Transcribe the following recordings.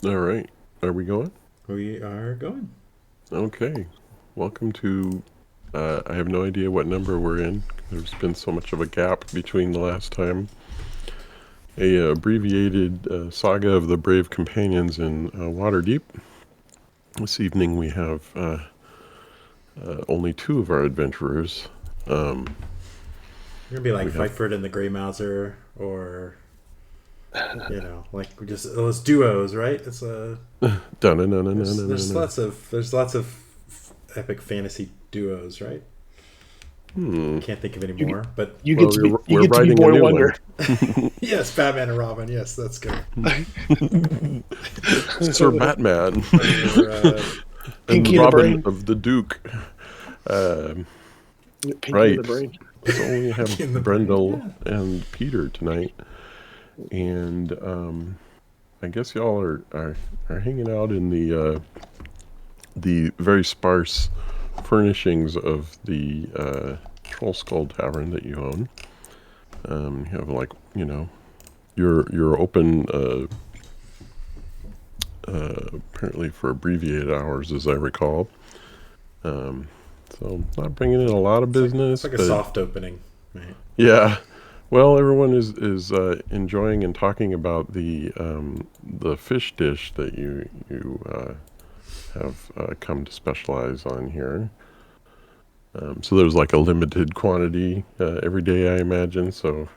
All right. Are we going? We are going. Okay. Welcome to. I have no idea what number we're in. There's been so much of a gap between the last time. A abbreviated saga of the brave companions in Waterdeep. This evening we have only two of our adventurers. We're gonna be like We have. Fightford and the Grey Mouser, or like we just those duos, right? It's a there's lots of epic fantasy duos, right? Hmm. Can't think of any You get, more, but you get Well, to be you we're get to be writing a Boy new Wonder. one. yes, Batman and Robin. Yes, that's good. Sir Batman Or and Pinky in the Robin brain. of the Duke. Um, Pinky in the right. brain. So we have in the brain. Brendal Yeah. and Pytr tonight, and I guess y'all are hanging out in the very sparse furnishings of the Troll Skull Tavern that you own. You have your open apparently for abbreviated hours, as I recall. Um, so not bringing in a lot of It's business, like a but soft opening, right? yeah. Well, everyone is enjoying and talking about the fish dish that you have come to specialize on here. So there's like a limited quantity every day, I imagine. So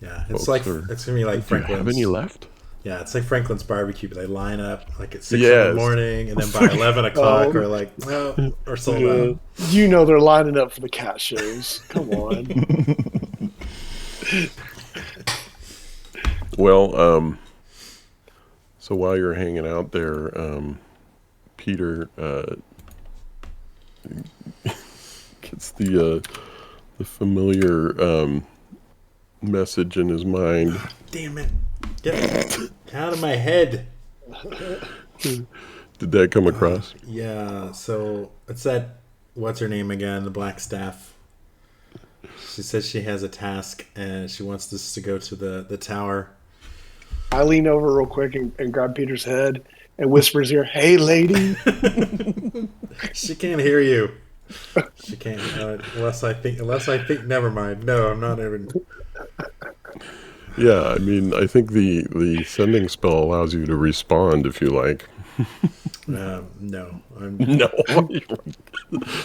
Yeah, it's like folks are. it's gonna be like Do you have any Franklin's. left? Yeah, it's like Franklin's barbecue. But they line up like at 6 in the Yes. morning, and then by 11 o'clock, Oh, or like, oh, or sold yeah. out. You know they're lining up for the cat shows. Come on. Well, so while you're hanging out there, Peter gets the familiar message in his mind. Damn it! Get out of my head. Did that come across? Yeah. So it's that. What's her name again? The Black Staff. She says she has a task and she wants us to go to the tower. I lean over real quick and grab Peter's head and whispers here, "Hey, lady." She can't hear you. She can't unless I think. Unless I think. Never mind. No, I'm not even. Yeah, I mean, I think the sending spell allows you to respond if you like. No. No, All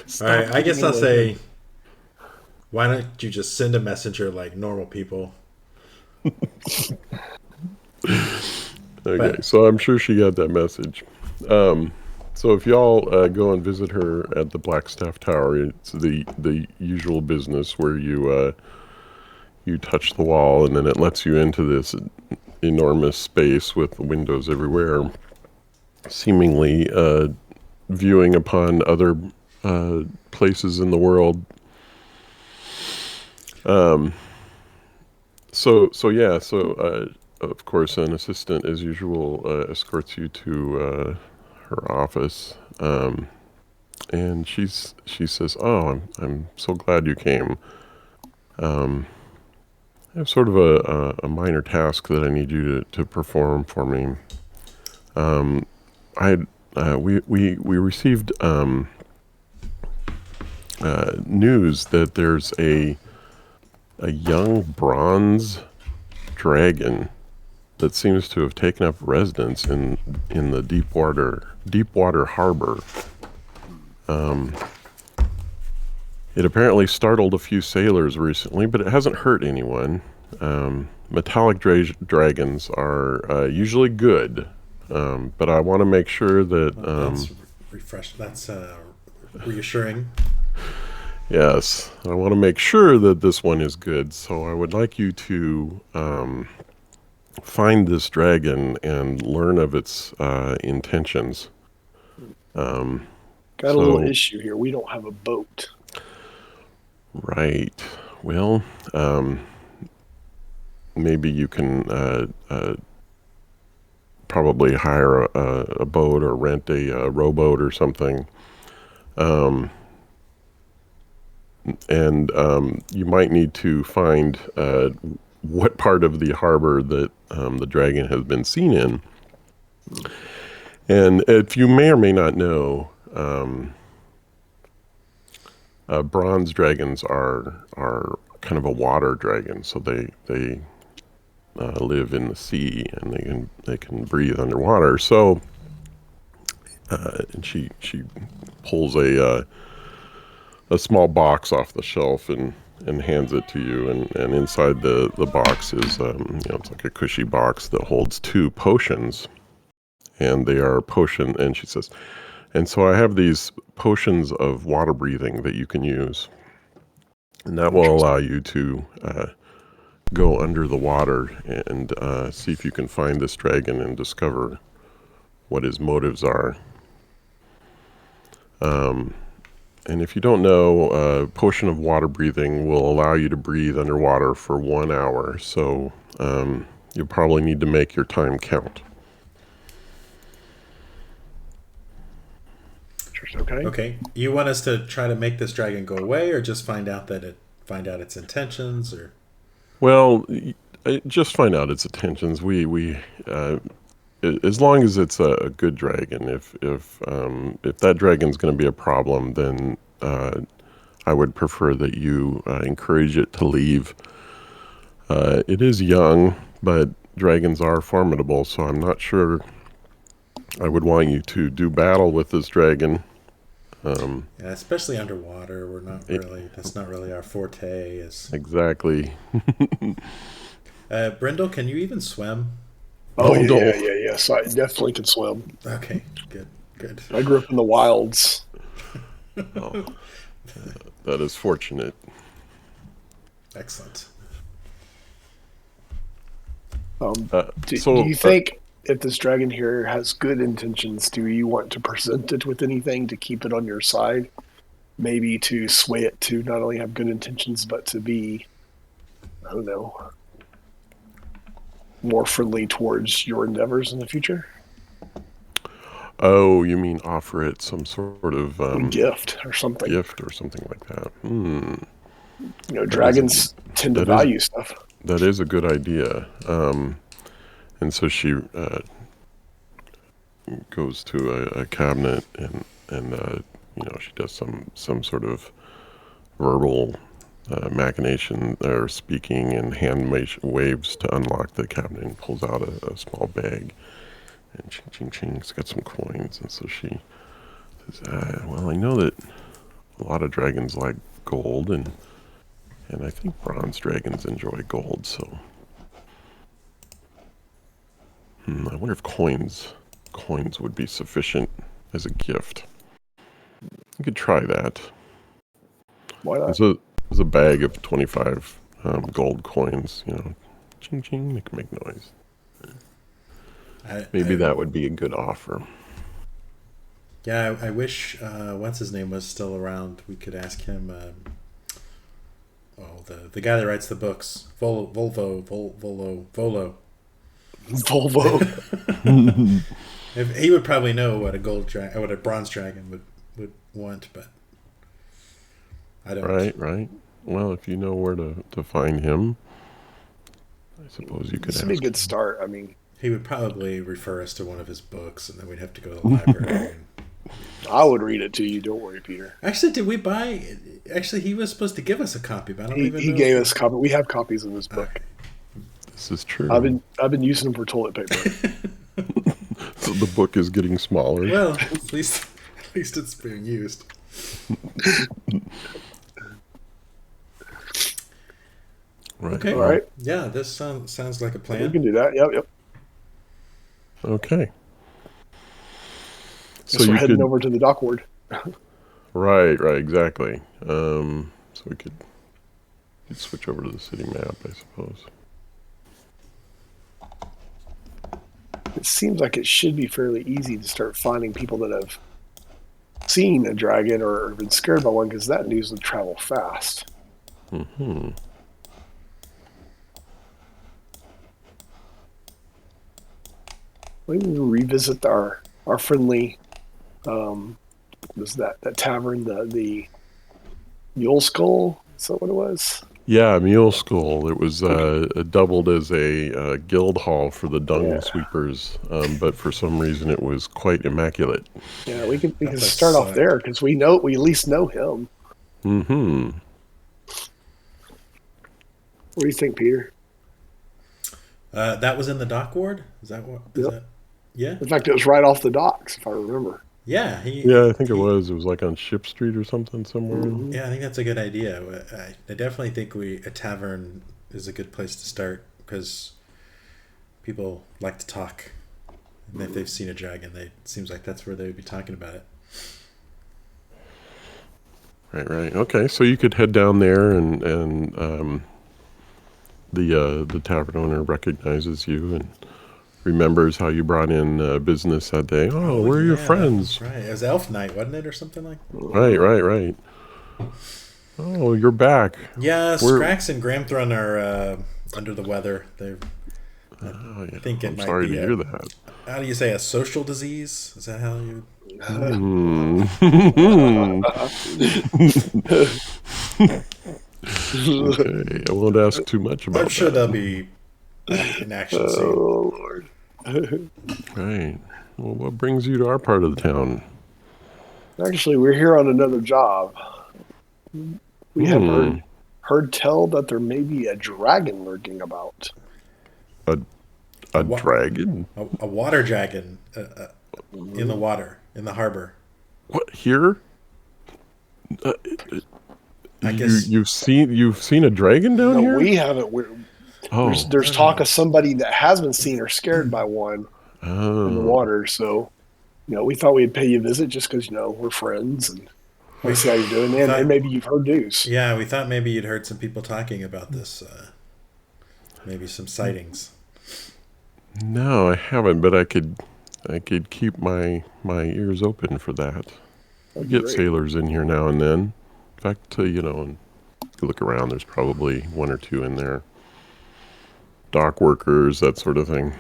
stop right. I getting guess in I'll my head. say. Why don't you just send a messenger like normal people? Okay, But so I'm sure she got that message. Um, so if y'all go and visit her at the Blackstaff Tower, it's the usual business where you touch the wall and then it lets you into this enormous space with windows everywhere, seemingly viewing upon other places in the world. Um, so of course an assistant as usual escorts you to her office, and she says, "Oh, I'm so glad you came. Um, I have sort of a minor task that I need you to perform for me. Um, I we received news that there's a young bronze dragon that seems to have taken up residence in the Deepwater Harbor. Um, it apparently startled a few sailors recently, but it hasn't hurt anyone. Metallic dragons are usually good, but I want to make sure that that's refresh. That's reassuring. yes, I want to make sure that this one is good. So I would like you to find this dragon and learn of its intentions. Um, Got a little so, issue here. We don't have a boat. right. Well, maybe you can probably hire a boat or rent a rowboat or something. Um, and you might need to find what part of the harbor that the dragon has been seen in. And if you may or may not know, bronze dragons are kind of a water dragon, so they live in the sea and they can breathe underwater. So, and she pulls a small box off the shelf and hands it to you, and inside the box is it's like a cushy box that holds 2 potions, and they are potion. And she says, and so I have these potions of water breathing that you can use, and that will allow you to go under the water and see if you can find this dragon and discover what his motives are. And if you don't know, a potion of water breathing will allow you to breathe underwater for 1 hour. So you'll probably need to make your time count. Okay. Okay. You want us to try to make this dragon go away, or just find out its intentions, or? Well, just find out its intentions. We as long as it's a good dragon. If that dragon's going to be a problem, then I would prefer that you encourage it to leave. It is young, but dragons are formidable, so I'm not sure I would want you to do battle with this dragon. Yeah, especially underwater. That's not really our forte. Exactly. Brendal, can you even swim? Oh, No. yes. I definitely can swim. Okay, good. I grew up in the wilds. Oh, that is fortunate. Excellent. Do you think if this dragon here has good intentions, do you want to present it with anything to keep it on your side? Maybe to sway it to not only have good intentions, but to be, I don't know, more friendly towards your endeavors in the future? Oh, you mean offer it some sort of Gift or something. Gift or something like that. Dragons tend to value stuff. That is a good idea. And so she goes to a cabinet and she does some sort of verbal machination or speaking, and hand waves to unlock the cabinet and pulls out a small bag, and ching ching ching, it's got some coins. And so she says, well, I know that a lot of dragons like gold, and I think bronze dragons enjoy gold, so I wonder if coins would be sufficient as a gift. You could try that. Why not? There's a bag of 25 gold coins, ching ching, they can make noise. Maybe that would be a good offer. Yeah, I wish what's his name was still around. We could ask him. The guy that writes the books, Volo. If he would probably know what a bronze dragon would want, but I don't. Right. Well, if you know where to find him, I suppose you could. This would be a good start. I mean, he would probably refer us to one of his books, and then we'd have to go to the library. I would read it to you. Don't worry, Peter. Actually, did we buy? Actually, he was supposed to give us a copy, but I don't even know. He gave us a copy. We have copies of his book. Okay. This is true. I've been using them for toilet paper. So the book is getting smaller. Well, at least it's being used. Right. Okay. All right. Yeah, this sounds like a plan. We can do that. Yep. Okay. So we're heading over to the dock ward. Right, exactly. So we could switch over to the city map, I suppose. It seems like it should be fairly easy to start finding people that have seen a dragon or been scared by one, because that news would travel fast. Mm-hmm. Maybe we'll revisit our friendly, was that tavern, the Mule Skull? Is that what it was? Yeah, Mule School. It was doubled as a guild hall for the dung sweepers, but for some reason it was quite immaculate. Yeah, we can That place start off sucked. there because we at least know him. Mm-hmm. What do you think, Peter? That was in the dock ward. Is that what? Is Yep. that? Yeah. In fact, it was right off the docks, if I remember. Yeah. Yeah, I think it was. It was like on Ship Street or something somewhere. Mm-hmm. Yeah, I think that's a good idea. I definitely think a tavern is a good place to start because people like to talk, and if they've seen a dragon, it seems like that's where they would be talking about it. Right. Okay, so you could head down there, and the tavern owner recognizes you and remembers how you brought in business that day. Oh, where are your friends? Right. It was Elf Night, wasn't it, or something like that? Right. Oh, you're back. Yeah, Scrax and Gramthron are under the weather. They're. I think it I'm might sorry be to hear that. How do you say, a social disease? Is that how you? Okay, I won't ask too much about I'm sure that. they'll be in action soon. Oh, Lord. Right. Well, what brings you to our part of the town? Actually, we're here on another job. We have heard tell that there may be a dragon lurking about. A dragon? A water dragon in the water, in the harbor. What, here? I guess you've seen a dragon down here? No, we haven't. There's talk of somebody that has been seen or scared by one in the water. So, we thought we'd pay you a visit just because we're friends and we see how you're doing, and maybe you've heard news. Yeah, we thought maybe you'd heard some people talking about this. Maybe some sightings. No, I haven't, but I could keep my ears open for that. We get sailors in here now and then. In fact, and if you look around, there's probably one or two in there. Dock workers, that sort of thing.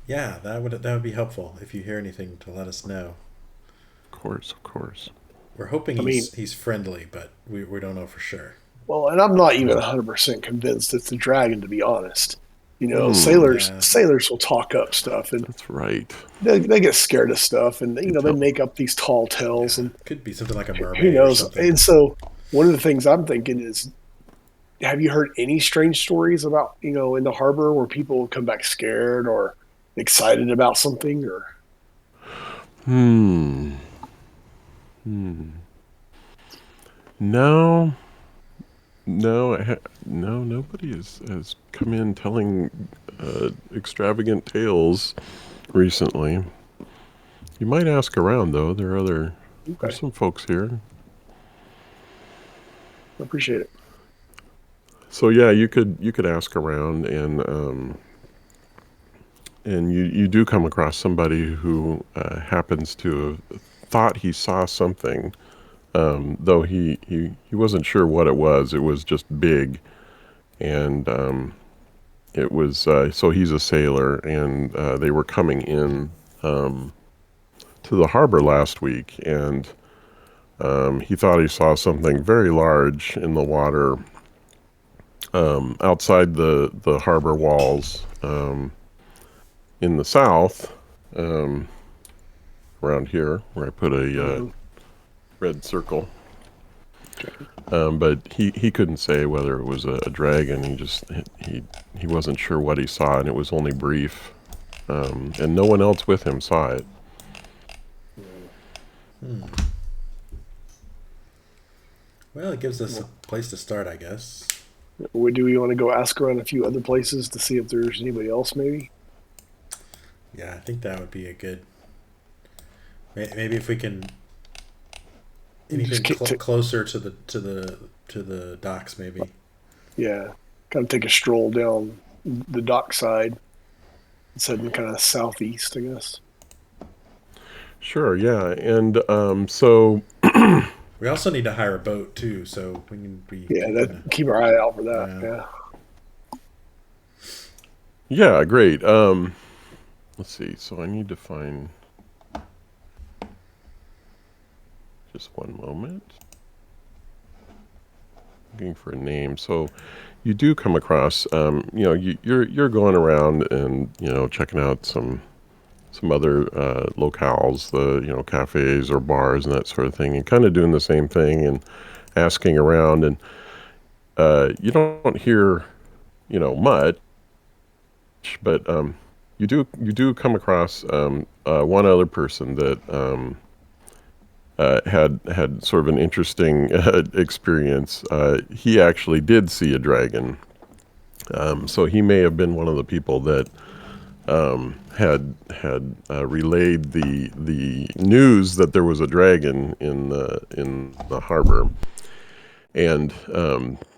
Yeah, that would be helpful if you hear anything to let us know. Of course. We're hoping he's friendly, but we don't know for sure. Well, and I'm not even 100% convinced it's the dragon, to be honest. Sailors will talk up stuff, and that's right. They get scared of stuff, and they make up these tall tales, and could be something like a mermaid. Who knows? Or something. And so, one of the things I'm thinking is, have you heard any strange stories about in the harbor where people come back scared or excited about something, or? No, nobody has come in telling extravagant tales recently. You might ask around, though. There's some folks here. I appreciate it. So yeah, you could ask around, and you do come across somebody who happens to have thought he saw something. Though he wasn't sure what it was. It was just big, and it was so he's a sailor, and they were coming in to the harbor last week, and he thought he saw something very large in the water outside the harbor walls in the south, around here where I put a red circle. But he couldn't say whether it was a dragon. He wasn't sure what he saw, and it was only brief. And no one else with him saw it. Well, it gives us a place to start, I guess. Do we want to go ask around a few other places to see if there's anybody else, maybe? Yeah, I think that would be a good. Maybe if we can. Anything closer to the docks, maybe. Yeah, kind of take a stroll down the dock side, heading kind of southeast, I guess. Sure, yeah, and so. We also need to hire a boat too, so we can be. Yeah, keep our eye out for that. Yeah, great. Let's see. So I need to find. Just one moment. looking for a name. So you do come across, you're going around and checking out some other locales, the cafes or bars and that sort of thing, and kind of doing the same thing and asking around, and you don't hear much, but you do come across one other person that had sort of an interesting experience. He actually did see a dragon, so he may have been one of the people that had relayed the news that there was a dragon in the harbor. And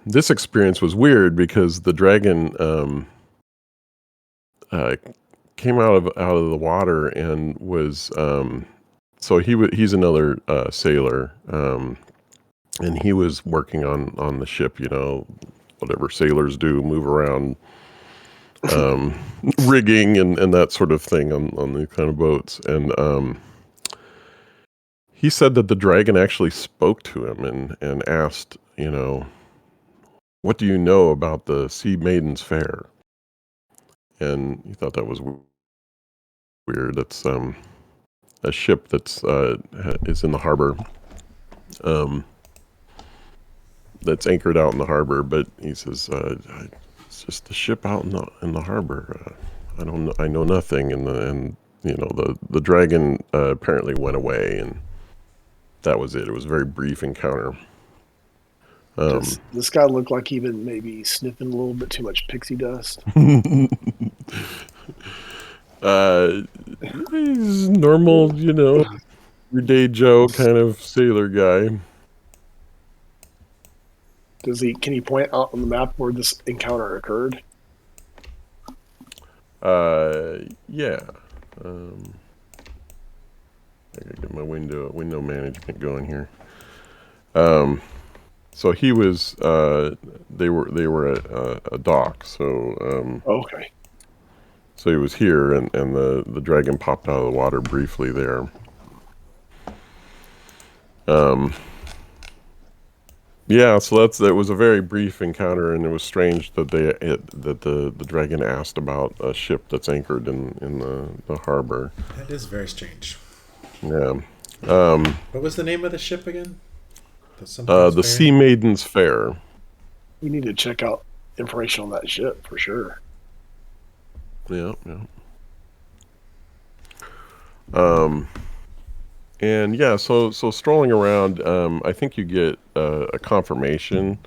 this experience was weird because the dragon came out of the water and was so he's another sailor, and he was working on the ship, whatever sailors do, move around, rigging and that sort of thing on these kind of boats. And he said that the dragon actually spoke to him and asked, what do you know about the Sea Maiden's Fair? And he thought that was weird. It's a ship that's is in the harbor, that's anchored out in the harbor. But he says it's just a ship out in the harbor. I don't know. I know nothing. And the dragon apparently went away, and that was it. It was a very brief encounter. Does this guy look like he's been maybe sniffing a little bit too much pixie dust? He's normal, everyday Joe kind of sailor guy. Can he point out on the map where this encounter occurred? Yeah. I gotta get my window management going here. So he was, they were at a dock. So okay. So he was here, and the dragon popped out of the water briefly there. Yeah, so that was a very brief encounter, and it was strange that the dragon asked about a ship that's anchored in the harbor. That is very strange. Yeah. What was the name of the ship again? The Sea Maiden's Fair. We need to check out information on that ship for sure. Yeah. And yeah, so strolling around, I think you get a confirmation,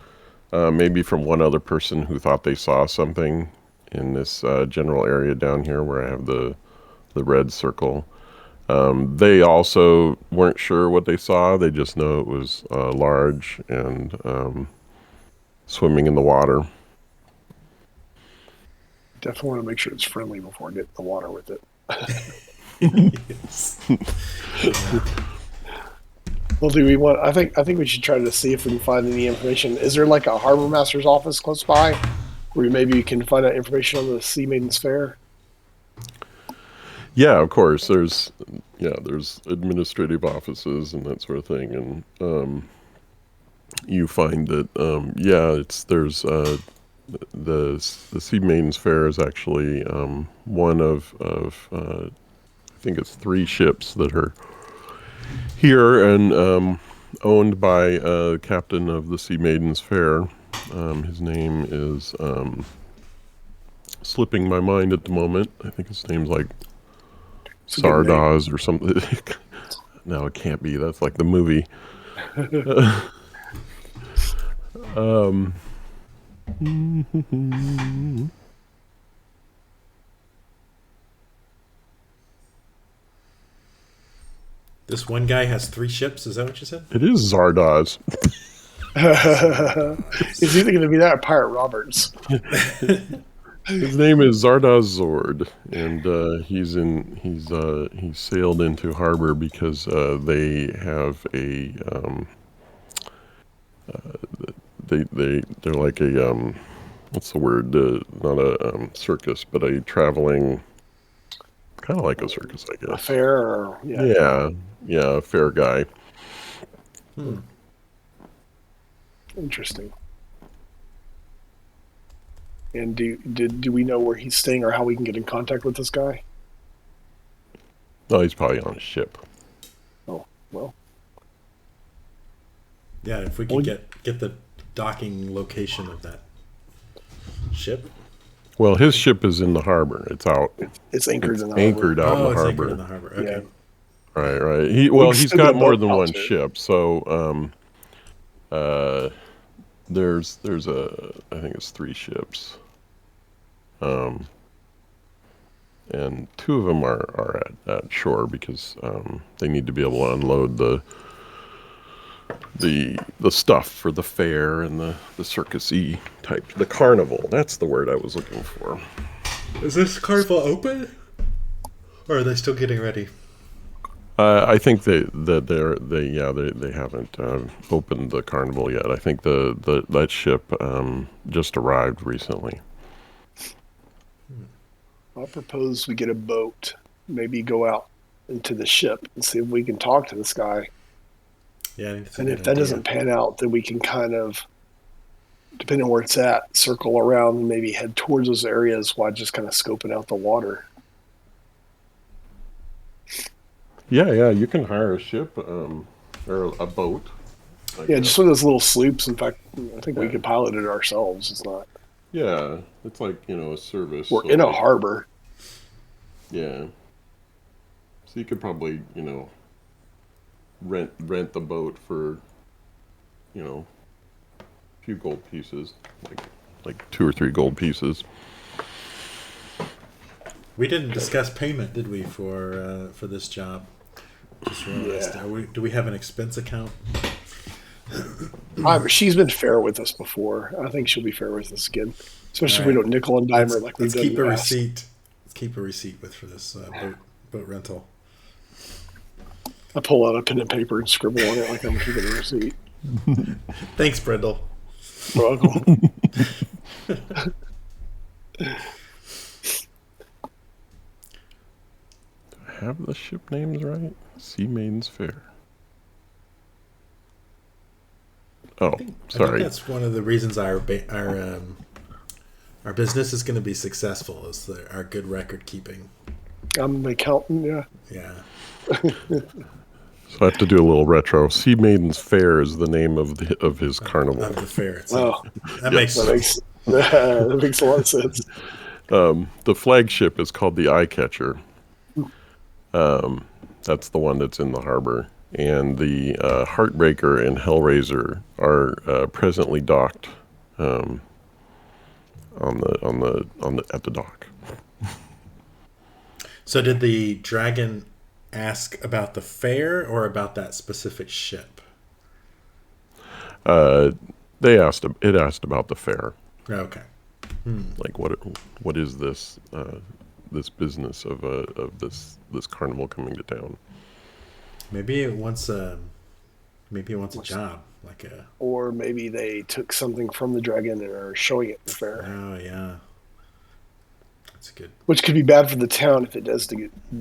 maybe from one other person who thought they saw something in this general area down here where I have the red circle. They also weren't sure what they saw. They just know it was large and swimming in the water. Definitely want to make sure it's friendly before I get in the water with it. Well, do we want? I think we should try to see if we can find any information. Is there like a harbor master's office close by, where maybe you can find out information on the Sea Maiden's Fair? Yeah, of course. There's administrative offices and that sort of thing, and you find that there's the Sea Maiden's Fair is actually one of I think it's 3 ships that are here and owned by a captain of the Sea Maiden's Fair. His name is slipping my mind at the moment. I think his name's like Zardoz or something. No, it can't be. That's like the movie. This one guy has 3 ships. Is that what you said? It is Zardoz. It's either going to be that or Pirate Roberts. His name is Zardoz Zord, and he sailed into harbor because they have a they're like a what's the word? Not a circus, but a traveling, kind of like a circus, I guess. A fair, or yeah, a fair guy. Interesting. And do we know where he's staying or how we can get in contact with this guy? No, he's probably on a ship. Oh, well. Yeah, if we could get the docking location of that ship. Well, his ship is in the harbor. It's out. It's anchored in the anchored harbor. out in the it's harbor. anchored in the harbor. Okay. Yeah. Right. He's still got get a more boat than out one to it. ship. So, there's I think it's 3 ships. And 2 of them are at shore because they need to be able to unload the stuff for the fair and the circus-y type, the carnival. That's the word I was looking for. Is this carnival open? Or are they still getting ready? I think they haven't opened the carnival yet. I think that ship just arrived recently. I propose we get a boat, maybe go out into the ship and see if we can talk to this guy. Yeah, I think that's a And good if that idea. doesn't pan out, then we can kind of, depending on where it's at, circle around and maybe head towards those areas while just kind of scoping out the water. Yeah, you can hire a ship or a boat. Yeah, just one of those little sloops. In fact, I think we could pilot it ourselves. It's not. Yeah, it's like, a service. We're in a harbor. Yeah. So you could probably, rent the boat for, a few gold pieces, like 2 or 3 gold pieces. We didn't discuss payment, did we, for this job? Just realized. Yeah. Do we have an expense account? She's been fair with us before. I think she'll be fair with us again, especially if we Right. don't nickel and dime her like we've Let's done keep in a the past. receipt. Let's keep a receipt for this boat rental. I pull out a pen and paper and scribble on it like I'm keeping a receipt. Thanks, Brendal. You're welcome. Have the ship names right? Sea Maiden's Fair. Oh, I think sorry. that's one of the reasons our business is going to be successful is our good record keeping. I'm an accountant, yeah. Yeah. So I have to do a little retro. Sea Maiden's Fair is the name of his carnival. Of the fair itself. Oh, That makes sense. that makes a lot of sense. The flagship is called the Eye Catcher. That's the one that's in the harbor. And the Heartbreaker and Hellraiser are presently docked at the dock. So did the dragon ask about the fair or about that specific ship? It asked about the fair. Okay. Like what is this this business of this carnival coming to town? Maybe it wants a job, like a. Or maybe they took something from the dragon and are showing it at the fair. Oh yeah, that's good. Which could be bad for the town if it does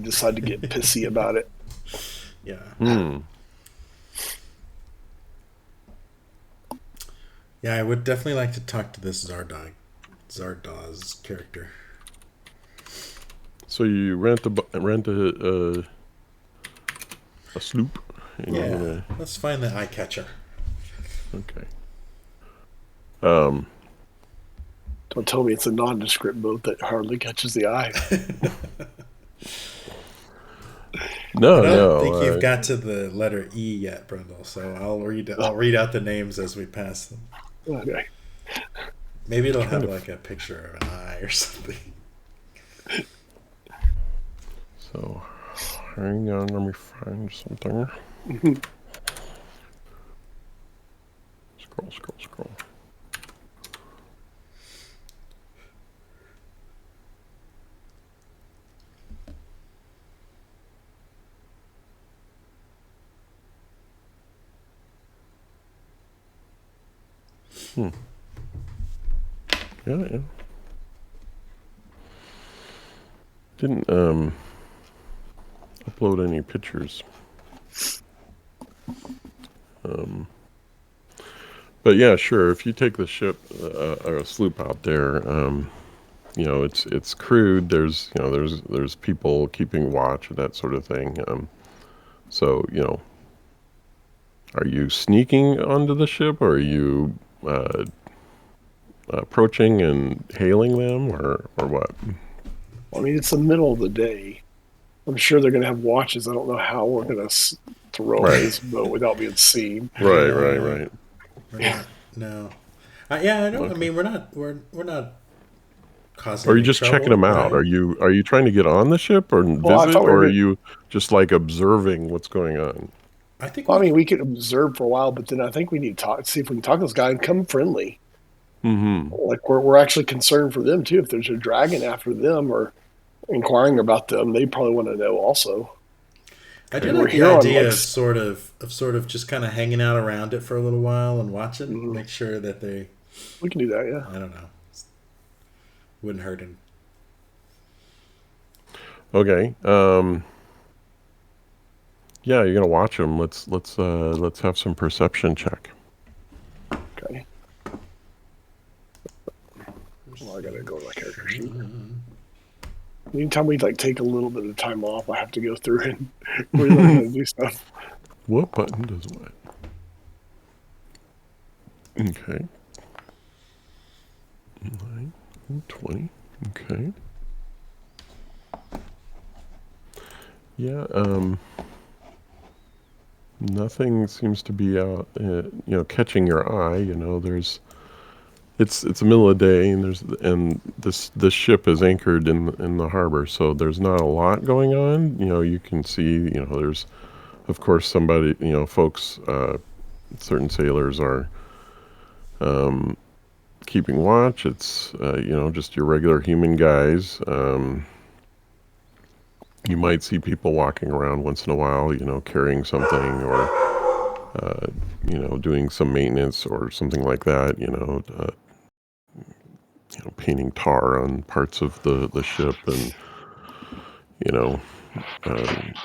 decide to get pissy about it. Yeah. Yeah, I would definitely like to talk to this Zardaw's character. So you rent a sloop. And Yeah. Let's find the eye catcher. Okay. Don't tell me it's a nondescript boat that hardly catches the eye. No, I don't no. think you've got to the letter E yet, Brendal. So I'll read out the names as we pass them. Okay. Maybe it'll have like a picture of an eye or something. So, hang on, let me find something. Scroll. Yeah. Didn't upload any pictures. But yeah, sure. If you take the ship or a sloop out there, it's crewed. There's people keeping watch and that sort of thing. So are you sneaking onto the ship, or are you approaching and hailing them, or what? I mean, it's the middle of the day. I'm sure they're going to have watches. I don't know how we're going to throw Right. this boat without being seen. Right. We're not. No. Yeah, I don't. Okay. I mean, we're not causing. Or are you any just trouble, checking them out? right? Are you trying to get on the ship or Well, I visit, thought we or were are going you just like observing what's going on? I think to. I mean, we could observe for a while, but then I think we need to talk, see if we can talk to this guy and come friendly. Mm-hmm. Like we're actually concerned for them too. If there's a dragon after them or inquiring about them, they probably want to know also. I do And like we're the here on idea like of sort of just kind of hanging out around it for a little while and watching. Mhm. Make sure that they. we can do that. Yeah. I don't know. Wouldn't hurt him. Okay. Yeah, you're gonna watch them. Let's have some perception check. Okay. Well, I gotta go to my character sheet. Anytime we like take a little bit of time off, I have to go through and relearn how to do stuff. What button does what? Okay. 9, 20. Okay. Yeah. Nothing seems to be out, catching your eye. It's the middle of the day, and this ship is anchored in the harbor, so there's not a lot going on. You can see, there's, of course, somebody, folks, certain sailors are keeping watch. It's just your regular human guys. You might see people walking around once in a while, carrying something, or doing some maintenance or something like that. Painting tar on parts of the ship, and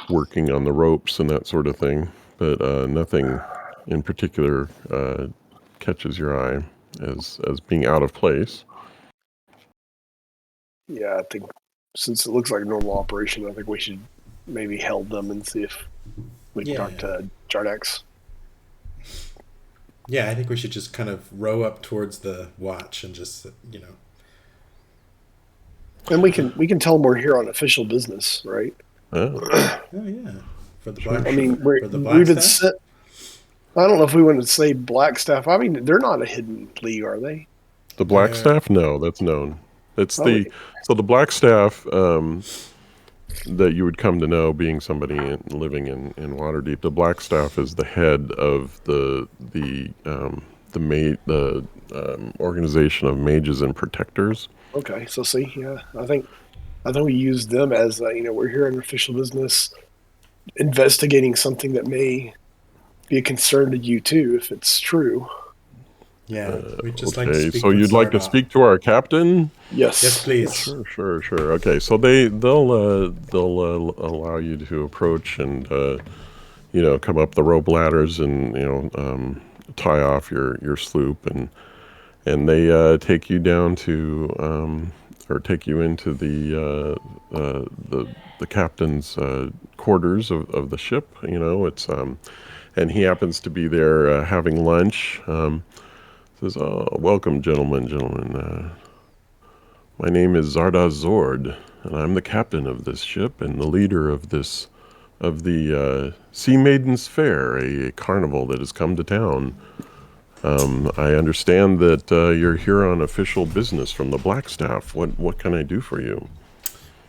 working on the ropes and that sort of thing. But nothing in particular catches your eye as being out of place. Yeah, I think since it looks like a normal operation, I think we should maybe hail them and see if we can talk to Jardex. Yeah, I think we should just kind of row up towards the watch and just And we can tell them we're here on official business, right? Oh. Oh yeah, for the black. I mean, for the we black would staff? I don't know if we want to say black staff. I mean, they're not a hidden league, are they? The black staff? No, that's known. It's Oh, the black staff that you would come to know, being somebody living in Waterdeep. The black staff is the head of the organization of mages and protectors. okay. So see, yeah, I think we use them as we're here on official business, investigating something that may be a concern to you too, if it's true. Yeah, we'd just Okay, like to speak so with you'd like to Zardoz. speak to our captain? Yes. Yes, please. Sure. Okay, so they'll allow you to approach and come up the rope ladders and tie off your sloop, and they take you down to or take you into the captain's quarters of the ship. It's and he happens to be there having lunch. Says, "Oh, welcome, gentlemen. My name is Zardoz Zord, and I'm the captain of this ship and the leader of the Sea Maidens Fair, a carnival that has come to town. I understand that you're here on official business from the Blackstaff. What can I do for you?"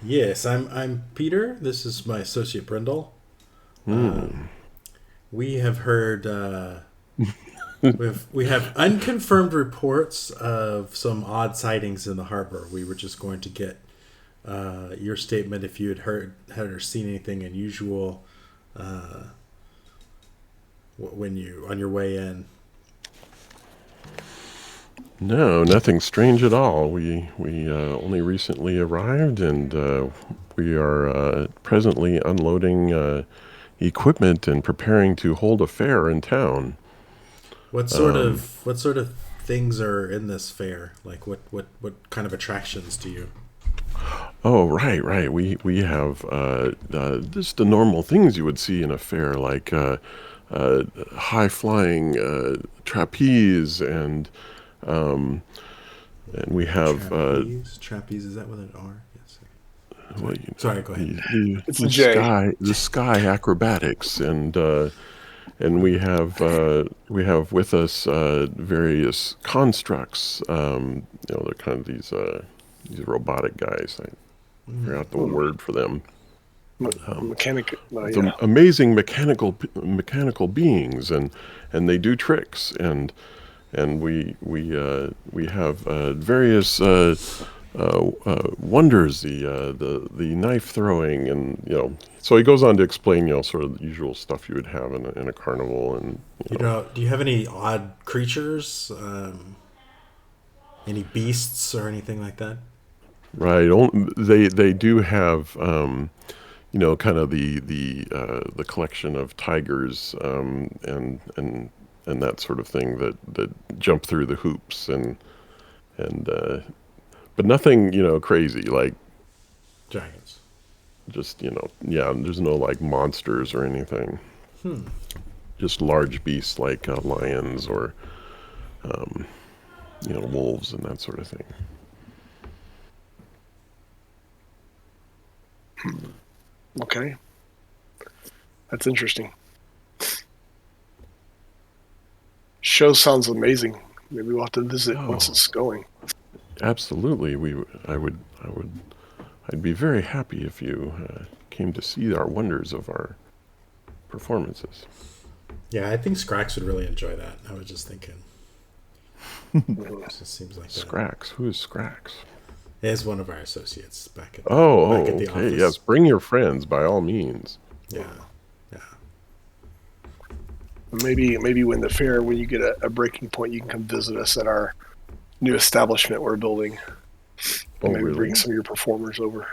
Yes, I'm Peter. This is my associate Brendal. We have heard we have unconfirmed reports of some odd sightings in the harbor. We were just going to get your statement if you had heard or seen anything unusual when you on your way in. No, nothing strange at all. We only recently arrived, and we are presently unloading equipment and preparing to hold a fair in town. What sort of things are in this fair? Like what kind of attractions do you? Oh, right. We have just the normal things you would see in a fair, like high flying trapeze, and we have Trapeze, is that with an R? Yes. well, Sorry, go ahead. It's a J. the sky acrobatics, and we have with us various constructs. They're kind of these robotic guys. I forgot the word for them. Mechanic. The amazing mechanical beings, and they do tricks, and we have various wonders, the knife throwing, and so he goes on to explain sort of the usual stuff you would have in a carnival, and Do you have any odd creatures, any beasts or anything like that? right. They do have kind of the collection of tigers, and that sort of thing that jump through the hoops, and but nothing crazy, like Dragons. just there's no like monsters or anything. Just large beasts like lions or wolves and that sort of thing. Okay. That's interesting. Show sounds amazing. Maybe we'll have to visit once it's going. Absolutely, I'd be very happy if you came to see our wonders of our performances. Yeah, I think Scrax would really enjoy that. I was just thinking. It just seems like Scrax. Who is Scrax? Is one of our associates back at the okay. office. Yes, bring your friends by all means. Yeah. Maybe when the fair, when you get a breaking point, you can come visit us at our new establishment we're building. And maybe really? bring some of your performers over.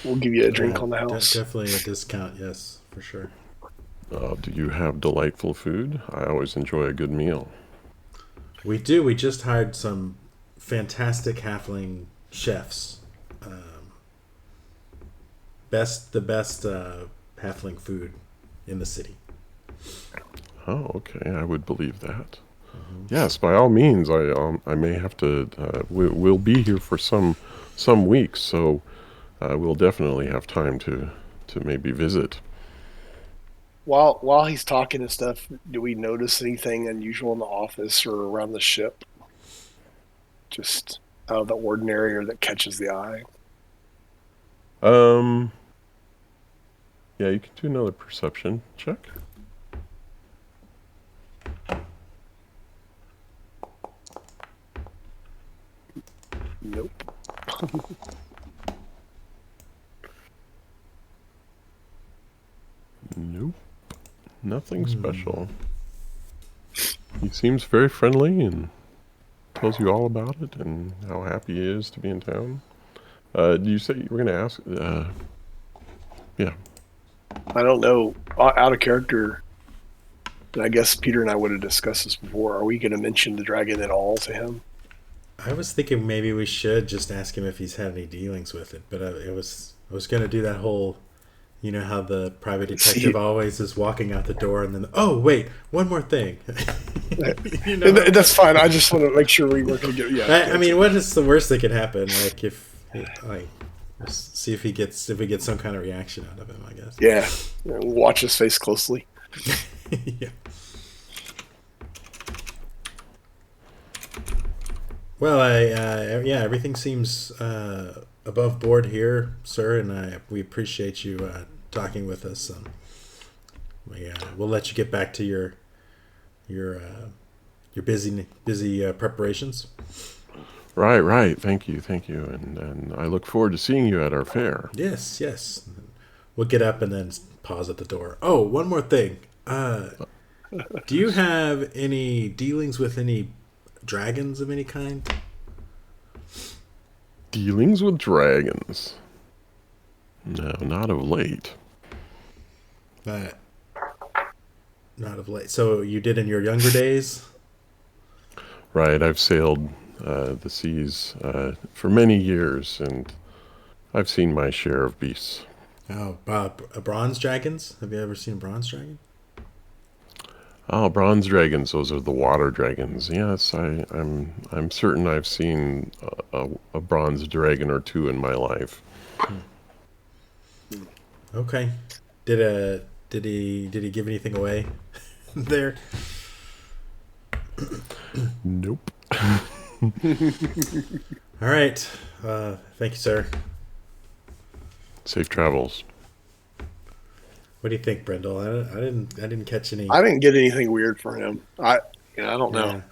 We'll give you a drink on the house. Definitely a discount, yes, for sure. Do you have delightful food? I always enjoy a good meal. We do. We just hired some fantastic halfling chefs. The best halfling food in the city. Oh, okay. I would believe that. Yes, by all means. I may have to. We'll be here for some weeks, so we'll definitely have time to maybe visit. While he's talking and stuff, do we notice anything unusual in the office or around the ship? Just out of the ordinary or that catches the eye? Yeah, you can do another perception check. Nope. Nope. Nothing special. He seems very friendly and tells you all about it and how happy he is to be in town. Do you say you were going to ask? Yeah. I don't know. Out of character, and I guess Peter and I would have discussed this before. Are we going to mention the dragon at all to him? I was thinking maybe we should just ask him if he's had any dealings with it, but I was going to do that whole, how the private detective always is walking out the door and then, oh wait, one more thing. That's fine. I just want to make sure we weren't going to get. Yeah. I mean, what is the worst that could happen? Like see if we get some kind of reaction out of him, I guess. Yeah. Watch his face closely. Yeah. Well, everything seems above board here, sir, and we appreciate you talking with us. We'll let you get back to your busy preparations. Right. Thank you, and I look forward to seeing you at our fair. Yes. We'll get up and then pause at the door. Oh, one more thing. Do you have any dealings with any dragons of any kind? Dealings with dragons? No, not of late. not of late. So you did in your younger days? Right, I've sailed the seas for many years, and I've seen my share of beasts. Oh, bronze dragons. Have you ever seen a bronze dragon? Oh, bronze dragons, those are the water dragons. Yes, I'm certain I've seen a bronze dragon or two in my life. Okay. Did he give anything away there? Nope. All right. Thank you, sir. Safe travels. What do you think, Brendel? I didn't catch any. I didn't get anything weird for him. I don't know.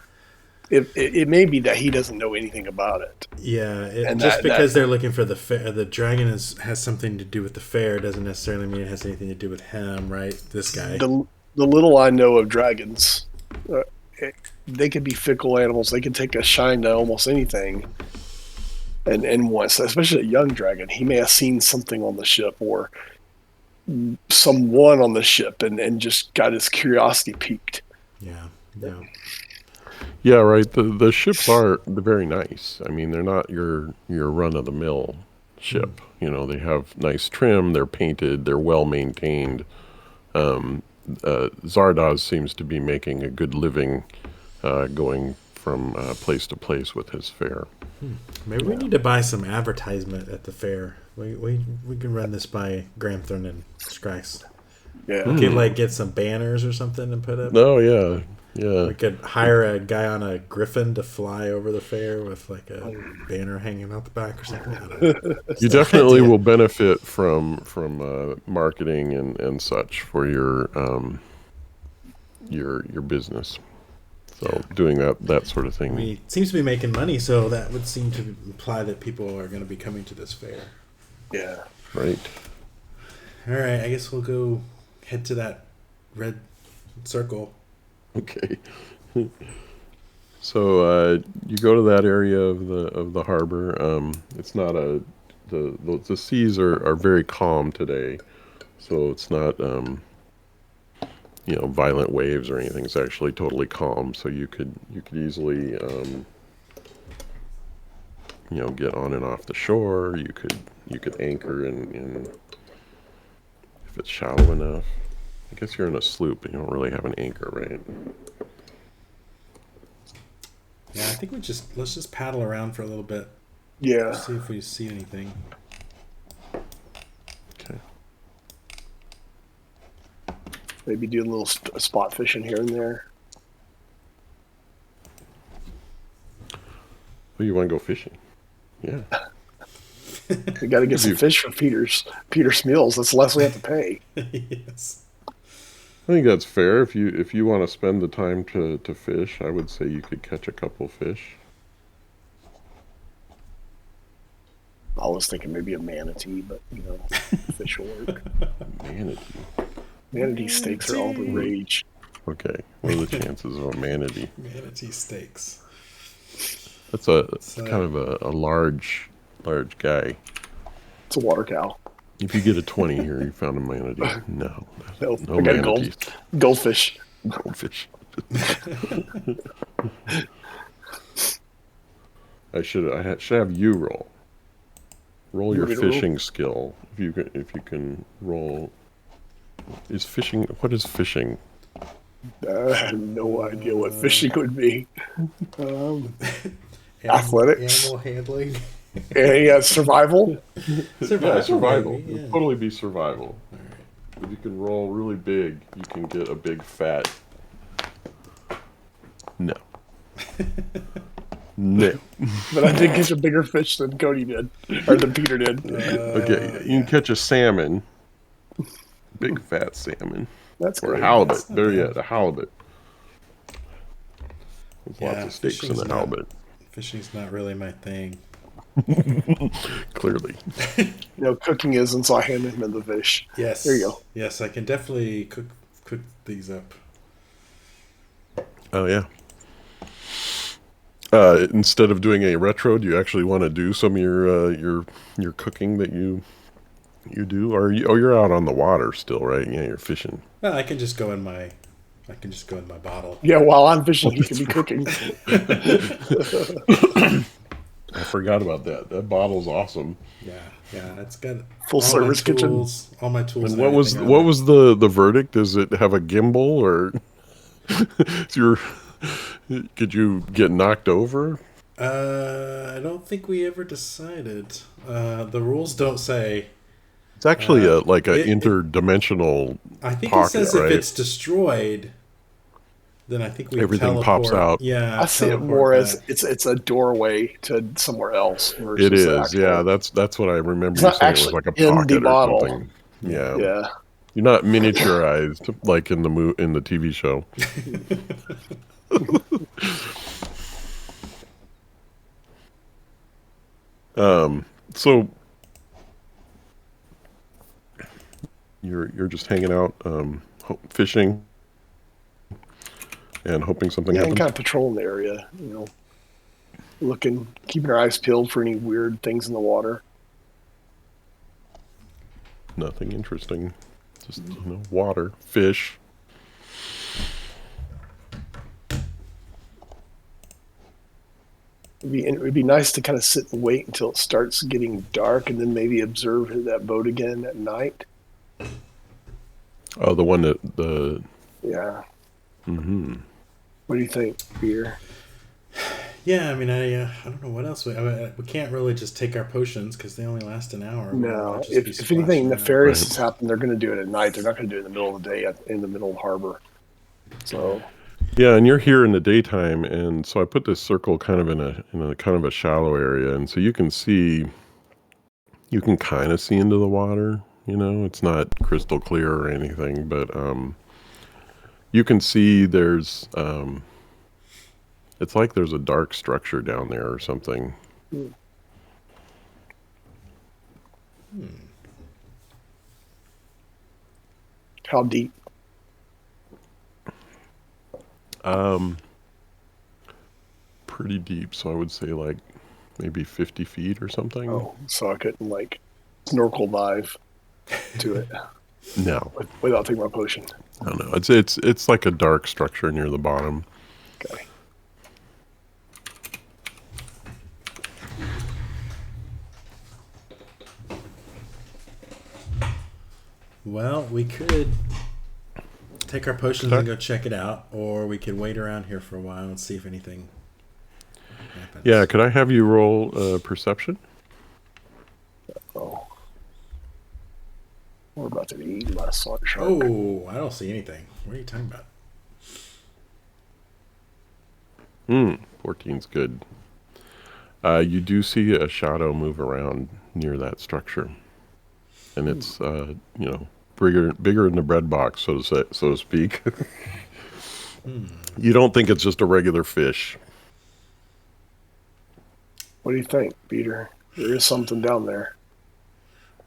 It may be that he doesn't know anything about it. Yeah, And just because they're looking for the fair, the dragon has something to do with the fair doesn't necessarily mean it has anything to do with him, right? This guy. The little I know of dragons, they could be fickle animals. They can take a shine to almost anything. And once, especially a young dragon, he may have seen something on the ship or someone on the ship and just got his curiosity piqued. Yeah. Yeah, right. The ships are very nice. I mean, they're not your run of the mill ship. You know, they have nice trim. They're painted. They're well maintained. Zardoz seems to be making a good living, going from place to place with his fare. Maybe we need to buy some advertisement at the fair. We can run this by Gramthorne and Scryx. Yeah. We could get some banners or something and put up. Oh yeah. Yeah. We could hire a guy on a griffin to fly over the fair with like a banner hanging out the back or something. You definitely will benefit from marketing and such for your business. So doing that sort of thing. It seems to be making money, so that would seem to imply that people are going to be coming to this fair. Yeah. Right. All right, I guess we'll go head to that red circle. Okay. So you go to that area of the harbor. It's not the seas are very calm today, so it's not violent waves or anything. It's actually totally calm, so you could easily get on and off the shore. You could anchor in if it's shallow enough. I guess you're in a sloop, and you don't really have an anchor, right? Yeah, I think let's just paddle around for a little bit. Yeah. See if we see anything. Okay. Maybe do a little spot fishing here and there. Well, you want to go fishing? Yeah. We got to get some fish for Peter's meals. That's the less we have to pay. Yes. I think that's fair. If you want to spend the time to fish, I would say you could catch a couple fish. I was thinking maybe a manatee, but fish will work. Manatee. Manatee steaks are all the rage. Okay. What are the chances of a manatee? Manatee steaks. That's kind of a large guy. It's a water cow. If you get a 20 here, you found a manatee. No I got manatees. Goldfish. Goldfish. I should have you roll. Roll your fishing skill. If you can roll. Is fishing? What is fishing? I have no idea what fishing would be. Athletics. Animal handling. Yeah, survival. Survival. Maybe, yeah. It'd totally be survival. All right. If you can roll really big, you can get a big fat. No. No. But I did catch a bigger fish than Cody did, or than Peter did. Okay, you can catch a salmon. Big fat salmon. That's or good. a halibut. Better yet, a halibut. There's lots of steaks in a halibut. Fishing's not really my thing. Clearly. Cooking is, and so I handed him the fish. Yes. There you go. Yes, I can definitely cook these up. Oh yeah. Instead of doing a retro, do you actually want to do some of your cooking that you do? Or you're out on the water still, right? Yeah, you're fishing. Well, I can just go in my I can just go in my bottle. Yeah, while I'm fishing, he could be cooking. I forgot about that. That bottle's awesome. Yeah, it's got Full all my service kitchen. tools, all my tools. And And what was the verdict? Does it have a gimbal or could you get knocked over? I don't think we ever decided. The rules don't say. It's actually interdimensional. I think pocket, it says right? if it's destroyed, then I think we Everything teleport. pops out. Yeah, I see it more as it's a doorway to somewhere else. It is, yeah. That's what I remember. You saying it was like a pocket or something. Yeah. Yeah. You're not miniaturized like in the TV show. So you're just hanging out, fishing, and hoping something happens. And kind of patrolling the area, looking, keeping our eyes peeled for any weird things in the water. Nothing interesting. Just, water, fish. It'd be nice to kind of sit and wait until it starts getting dark and then maybe observe that boat again at night. Oh, the one that Yeah. Mm-hmm. What do you think, Peter? Yeah, I mean, I don't know what else. We can't really just take our potions because they only last an hour. No, if anything nefarious has happened, they're going to do it at night. They're not going to do it in the middle of the day in the middle of the harbor. So. Yeah, and you're here in the daytime, and so I put this circle kind of in a kind of a shallow area, and so you can kind of see into the water. It's not crystal clear or anything, but you can see there's it's like there's a dark structure down there or something. How deep? Pretty deep, so I would say like maybe 50 feet or something. Oh, so I couldn't snorkel dive to it. No, without taking my potion. I don't know. It's like a dark structure near the bottom. Okay. Well, we could take our potions and go check it out, or we could wait around here for a while and see if anything happens. Yeah, could I have you roll perception? Oh. We're about to be eaten by a shark. Oh, I don't see anything. What are you talking about? 14's good. You do see a shadow move around near that structure. And it's, bigger than the bread box, so to speak. You don't think it's just a regular fish. What do you think, Peter? There is something down there.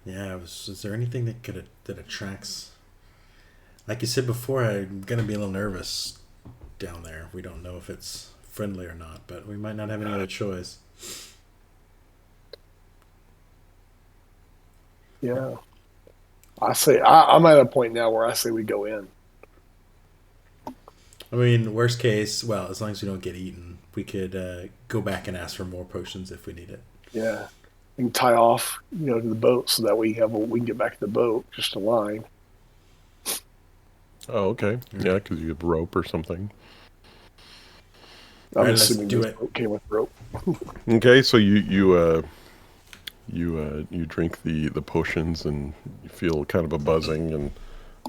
Yeah, is there anything that attracts? Like you said before, I'm gonna be a little nervous down there. We don't know if it's friendly or not, but we might not have any other choice. Yeah, I say I'm at a point now where I say we go in. I mean, worst case, well, as long as we don't get eaten, we could go back and ask for more potions if we need it. Yeah. We can tie off, to the boat so that we can get back to the boat, just a line. Oh, okay. Yeah, because you have rope or something. I'm assuming this boat came with rope. Okay, so you drink the potions and you feel kind of a buzzing, and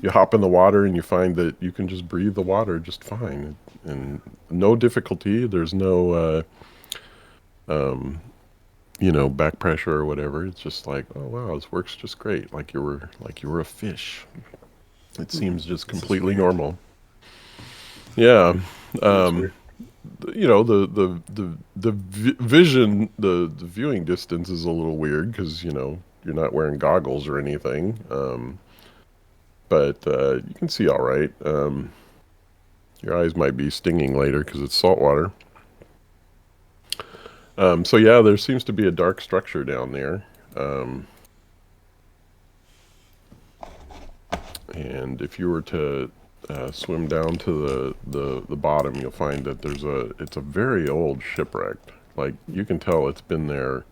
you hop in the water and you find that you can just breathe the water just fine and no difficulty. There's no back pressure or whatever. It's just like, oh wow, this works just great. Like you were a fish. It seems just completely normal. Yeah. The vision, the viewing distance is a little weird because you're not wearing goggles or anything. But you can see all right. Your eyes might be stinging later because it's salt water. So yeah, there seems to be a dark structure down there. And if you were to swim down to the bottom, you'll find that it's a very old shipwreck. Like, you can tell it's been there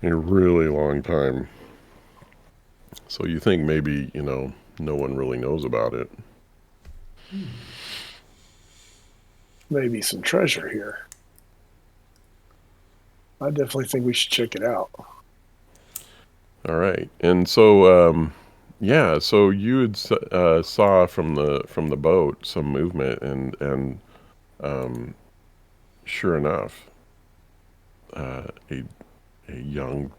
a really long time. So you think maybe, no one really knows about it. Maybe some treasure here. I definitely think we should check it out. All right. And so, so you had saw from the boat some movement, and sure enough, a young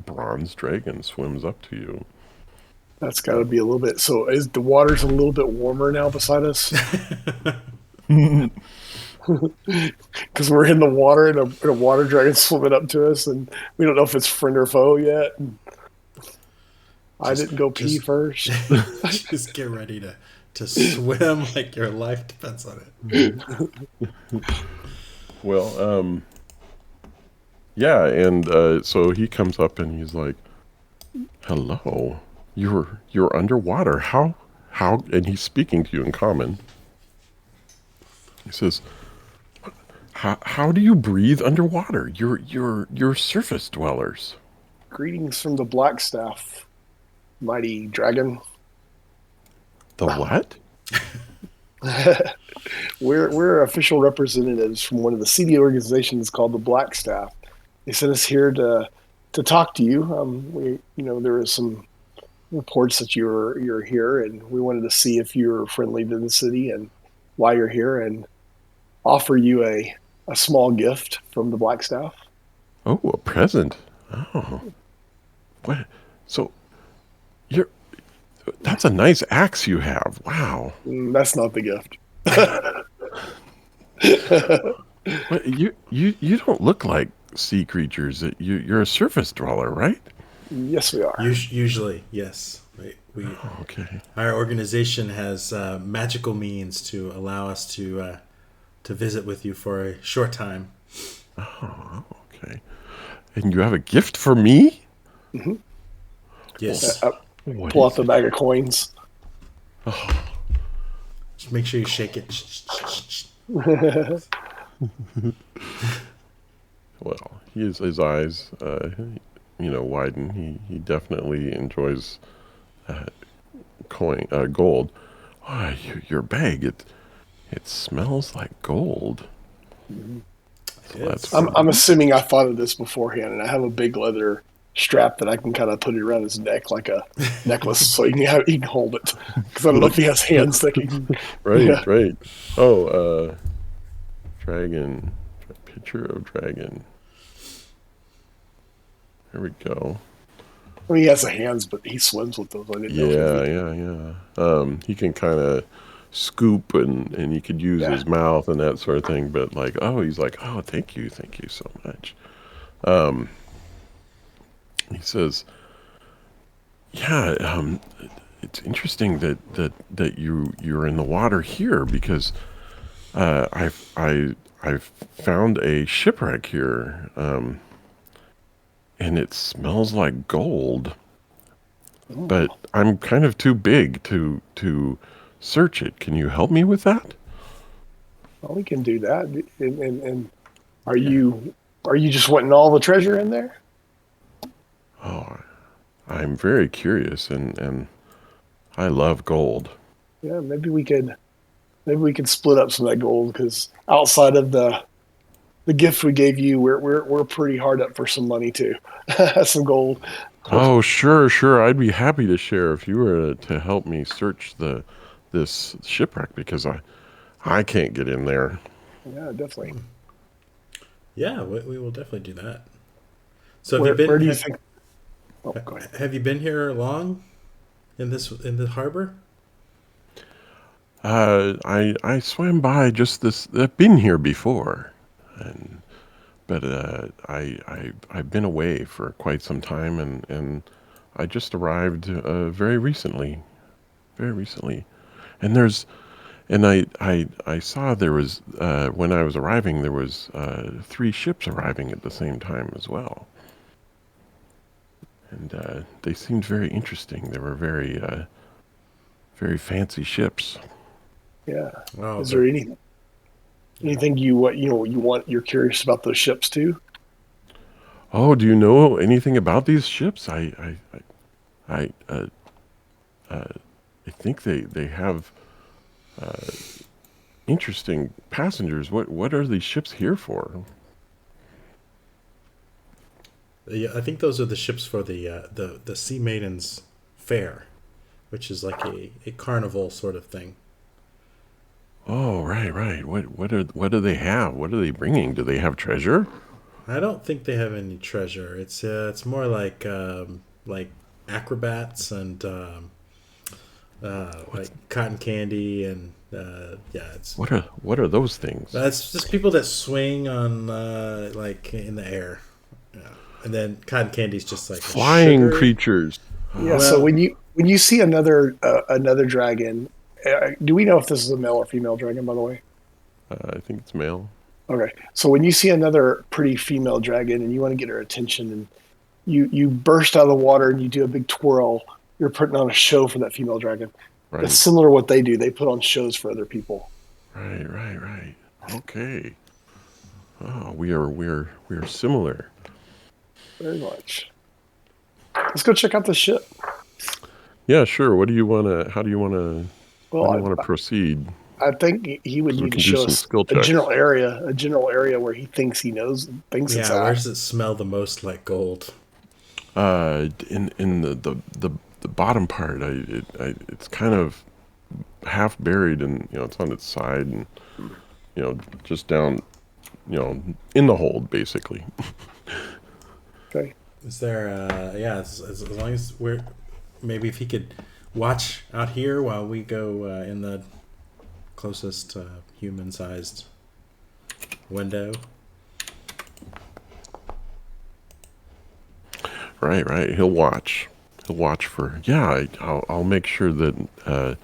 bronze dragon swims up to you. That's got to be a little bit. So, is the water's a little bit warmer now beside us? Because we're in the water and a water dragon swimming up to us, and we don't know if it's friend or foe yet. I didn't go pee first. Just get ready to swim like your life depends on it. Well, yeah, and so he comes up and he's like, "Hello, you're underwater. How?" And he's speaking to you in common. He says, "How do you breathe underwater? You're surface dwellers." Greetings from the Blackstaff, mighty dragon. The what? We're official representatives from one of the seedy organizations called the Blackstaff. They sent us here to talk to you. There was some reports that you're here, and we wanted to see if you're friendly to the city and why you're here, and offer you a small gift from the Blackstaff. Oh, a present. Oh, what? So that's a nice axe you have. Wow. That's not the gift. But you don't look like sea creatures. You're a surface dweller, right? Yes, we are. Usually, yes. Okay. Our organization has magical means to allow us to visit with you for a short time. Oh, okay. And you have a gift for me? Mm-hmm. Yes. Pull out the bag of coins. Oh. Just make sure you shake it. Well, his eyes, widen. He definitely enjoys gold. Oh, your bag, it smells like gold. Mm-hmm. So I'm assuming I thought of this beforehand, and I have a big leather strap that I can kind of put it around his neck like a necklace, so he can hold it. Because I don't know if he has hands that can. Right. Oh, dragon, picture of dragon. There we go. Well, he has the hands, but he swims with those. I didn't know. Yeah. He can kind of scoop and he could use his mouth and that sort of thing. But he's like, oh, thank you so much. He says, yeah, it's interesting that you're in the water here because I've found a shipwreck here. And it smells like gold, but I'm kind of too big to search it. Can you help me with that? Well, we can do that. And are you just wanting all the treasure in there? Oh, I'm very curious, and I love gold. Yeah, maybe we could split up some of that gold, because outside of the gift we gave you, we're pretty hard up for some money too. Some gold. Oh, sure. I'd be happy to share if you were to help me search this shipwreck, because I can't get in there. Yeah, definitely. Yeah, we will definitely do that. So where do you think? Oh, go ahead. Have you been here long in the harbor? I swam by just this. I've been here before, but I've been away for quite some time, and I just arrived very recently, and I saw there was when I was arriving there was 3 ships arriving at the same time as well, and they seemed very interesting. They were very very fancy ships. Yeah. Oh, Is there anything you're curious about those ships too? Oh, do you know anything about these ships? I think they have interesting passengers. What are these ships here for? yeah, I think those are the ships for the Sea Maidens Fair, which is like a carnival sort of thing. Oh, right. What do they have? What are they bringing? Do they have treasure? I don't think they have any treasure. It's more like acrobats and like cotton candy and yeah, it's What are those things? that's just people that swing on like in the air. Yeah. And then cotton candy's just like a Flying sugar. creatures. Yeah. So Well, when you see another dragon, do we know if this is a male or female dragon, by the way? I think it's male. Okay. So when you see another pretty female dragon and you want to get her attention and you burst out of the water and you do a big twirl, you're putting on a show for that female dragon. Right. It's similar to what they do. They put on shows for other people. Right. Okay. Oh, we are similar. Very much. Let's go check out the ship. Yeah, sure. What do you want to? How do you want to? Well, How do you want to proceed? I think he would So we need to can do show some us skill a checks. general area where he thinks he thinks it's yeah, where at. does it smell the most like gold? In the bottom part, it's kind of half buried, and it's on its side, and just down, in the hold, basically. Okay. Is there yeah, as long as we're maybe if he could watch out here while we go in the closest human-sized window. Right. He'll watch. He'll watch for. Yeah, I'll make sure that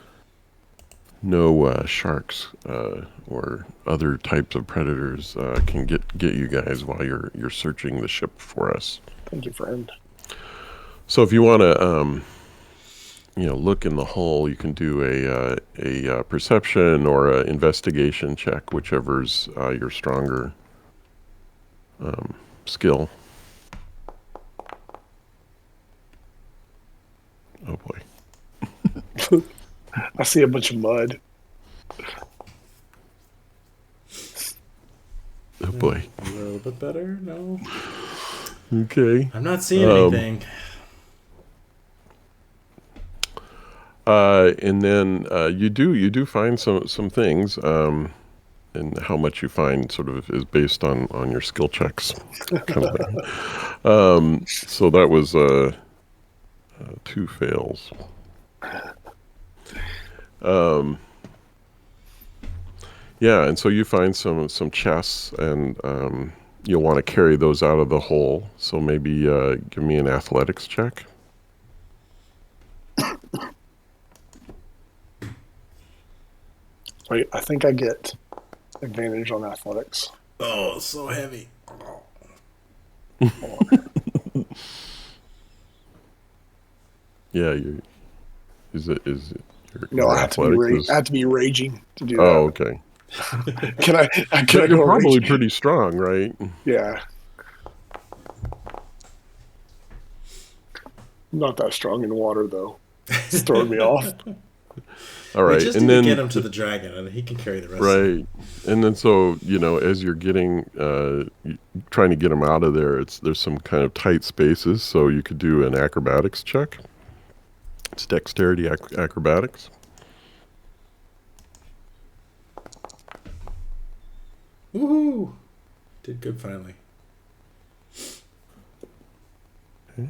no sharks or other types of predators can get you guys while you're searching the ship for us. Thank you, friend. So if you want to look in the hull, you can do a perception or a investigation check, whichever's your stronger skill. Oh boy. I see a bunch of mud. Oh boy. A little bit better? No. Okay. I'm not seeing anything. And then you do find some things, and how much you find sort of is based on your skill checks, kind of thing. So that was 2 fails. Yeah, and so you find some chests, and you'll want to carry those out of the hole. So maybe give me an athletics check. Wait, I think I get advantage on athletics. Oh, it's so heavy. Yeah, is it No, your I have to be raging to do that. Oh, okay. Can I You're go probably raging? pretty strong, right? Yeah. I'm not that strong in water though. It's throwing me off. All right, We just and need then to get him to the dragon, and he can carry the rest. right, and then so as you're getting trying to get him out of there, there's some kind of tight spaces, so you could do an acrobatics check. It's dexterity acrobatics. Woohoo! Did good finally. Okay.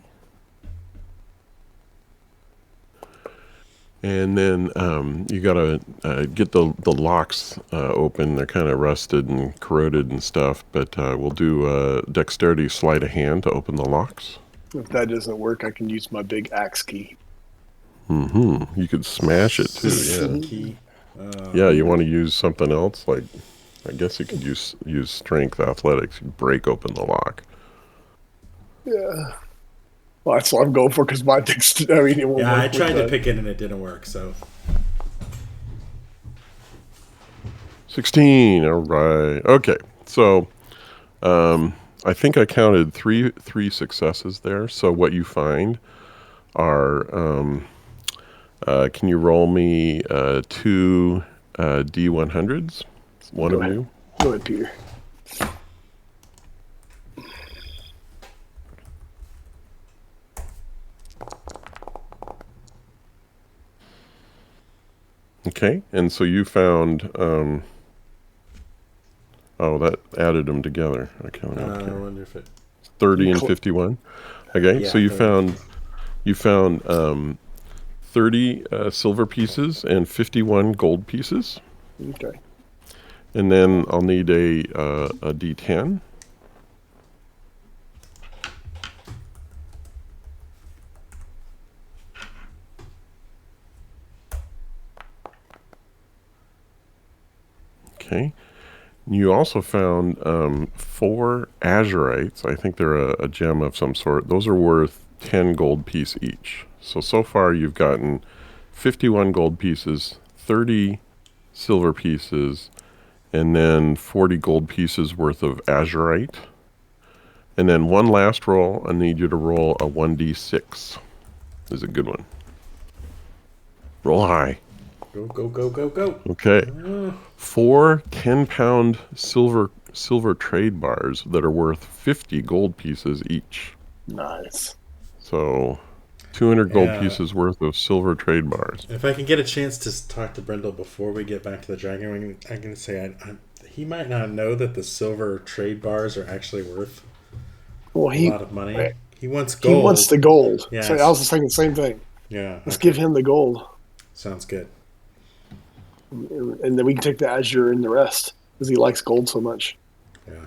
And then you gotta get the locks open. They're kind of rusted and corroded and stuff, but we'll do dexterity sleight of hand to open the locks. If that doesn't work, I can use my big axe key. Mm-hmm. You could smash it too. Yeah. Key. Yeah. You want to use something else? Like, I guess you could use strength athletics. You break open the lock. Yeah. Well, that's what I'm going for because my dexterity. I mean, it won't Yeah, I work with tried to that. pick it and it didn't work. So 16. All right. Okay. So, I think I counted three successes there. So what you find are, can you roll me two D100s? One Go of ahead. you. Go ahead, Peter. Okay. And so you found. Oh, that added them together. I counted up I here. wonder if it. 30 and 51. Okay. Yeah, So you 30. found 30 silver pieces and 51 gold pieces. Okay. And then I'll need a D10. Okay. You also found 4 azurites. I think they're a gem of some sort. Those are worth 10 gold piece each. So far you've gotten 51 gold pieces, 30 silver pieces, and then 40 gold pieces worth of azurite. And then one last roll. I need you to roll a 1d6. This is a good one. Roll high. Go, go, go, go, go. Okay. 4 10-pound silver trade bars that are worth 50 gold pieces each. Nice. So 200 gold Yeah. pieces worth of silver trade bars. If I can get a chance to talk to Brendal before we get back to the dragon, I'm going to say he might not know that the silver trade bars are actually worth a lot of money. He wants gold. He wants the gold. Yes. So I was thinking the same thing. Yeah. Let's give him the gold. Sounds good. And then we can take the azure and the rest because he likes gold so much. Yeah.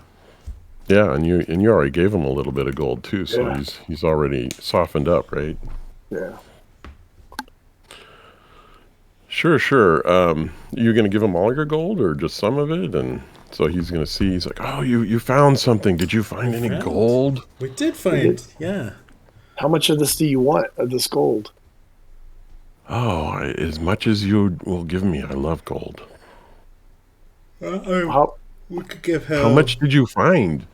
Yeah, and you already gave him a little bit of gold too, so Yeah. he's already softened up, right? Yeah. Sure. You're gonna give him all your gold or just some of it? And so he's gonna see. He's like, "Oh, you found something. Did you find any gold?" We did find. Yeah. How much of this do you want of this gold? Oh, as much as you will give me. I love gold. We could give him. How much did you find?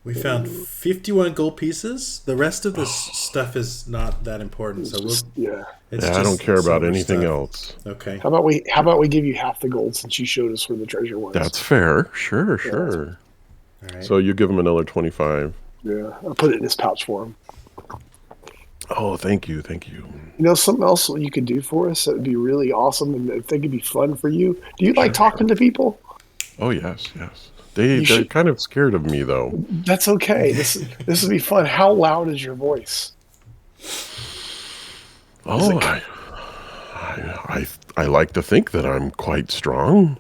We found 51 gold pieces. The rest of this stuff is not that important, so we'll. Yeah. I don't care about silver anything stuff. else. Okay. How about we give you half the gold since you showed us where the treasure was? That's fair. Sure. All right. So you give him another 25. Yeah. I'll put it in his pouch for him. Oh, thank you. You know, something else you could do for us that would be really awesome and I think it'd be fun for you. Do you like talking to people? Oh, yes. They're kind of scared of me, though. That's okay. This would be fun. How loud is your voice? Oh, I like to think that I'm quite strong.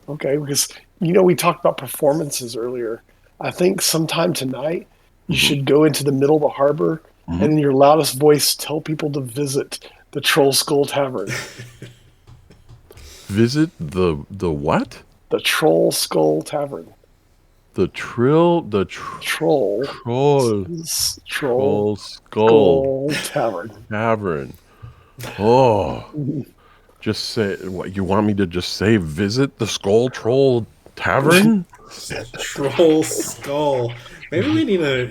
Okay, because we talked about performances earlier. I think sometime tonight you should go into the middle of the harbor and in your loudest voice tell people to visit the Troll Skull Tavern. Visit the what? The Troll Skull Tavern. Troll Skull Tavern. Oh, just say what you want me to just say. Visit the Troll Tavern. Troll Skull. Maybe we need a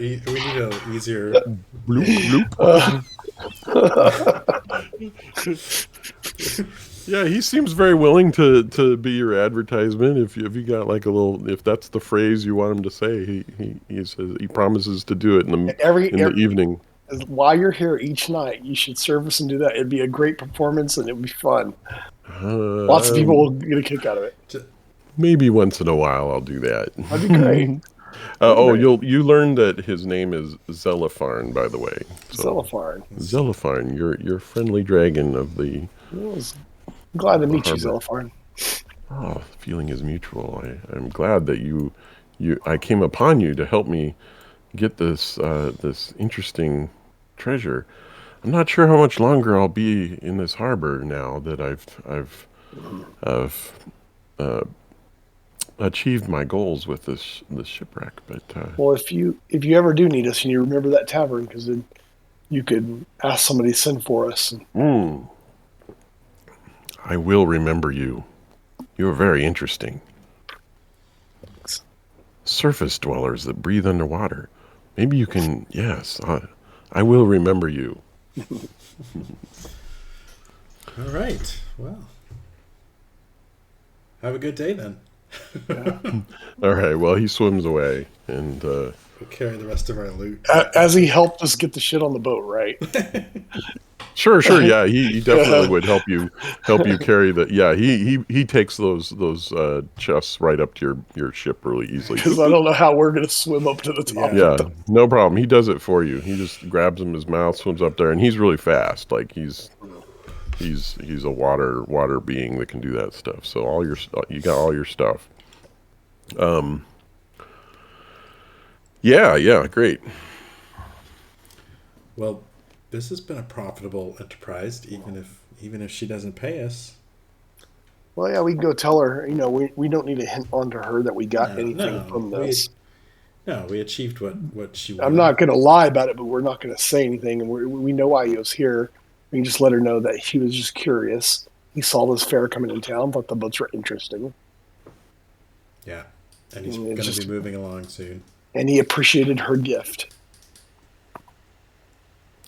easier. Bloop. Yeah, he seems very willing to be your advertisement. If you got like a little, if that's the phrase you want him to say, he says he promises to do it in the evening. While you're here each night, you should service and do that. It'd be a great performance and it'd be fun. Lots of people will get a kick out of it. Maybe once in a while I'll do that. That'd be great. You learned that his name is Zelipharn, by the way. So, Zelipharn, your friendly dragon of the. I'm glad to meet you, Zelipharn. Oh, the feeling is mutual. I'm glad that I came upon you to help me get this interesting treasure. I'm not sure how much longer I'll be in this harbor now that I've achieved my goals with this shipwreck. But well, if you ever do need us and you remember that tavern, because then you could ask somebody to send for us. I will remember you. You are very interesting. Surface dwellers that breathe underwater. Maybe you can, yes, I will remember you. All right. Well, have a good day then. Yeah. All right, well, he swims away, and We'll carry the rest of our loot. As he helped us get the shit on the boat, right? sure, yeah, he definitely would help you carry the. Yeah, he takes those chests right up to your ship really easily. Because I don't know how we're gonna swim up to the top. Yeah. Of Yeah, no problem. He does it for you. He just grabs him in his mouth, swims up there, and he's really fast. Like he's a water being that can do that stuff. So you got all your stuff. Yeah, great. Well, this has been a profitable enterprise, even if she doesn't pay us. Well, yeah, we can go tell her. We don't need to hint onto her that we got anything from this. We achieved what she wanted. I'm not going to lie about it, but we're not going to say anything. And we know why he was here. We can just let her know that he was just curious. He saw this fair coming in town, thought the boats were interesting. Yeah, and he's going to be moving along soon. And he appreciated her gift.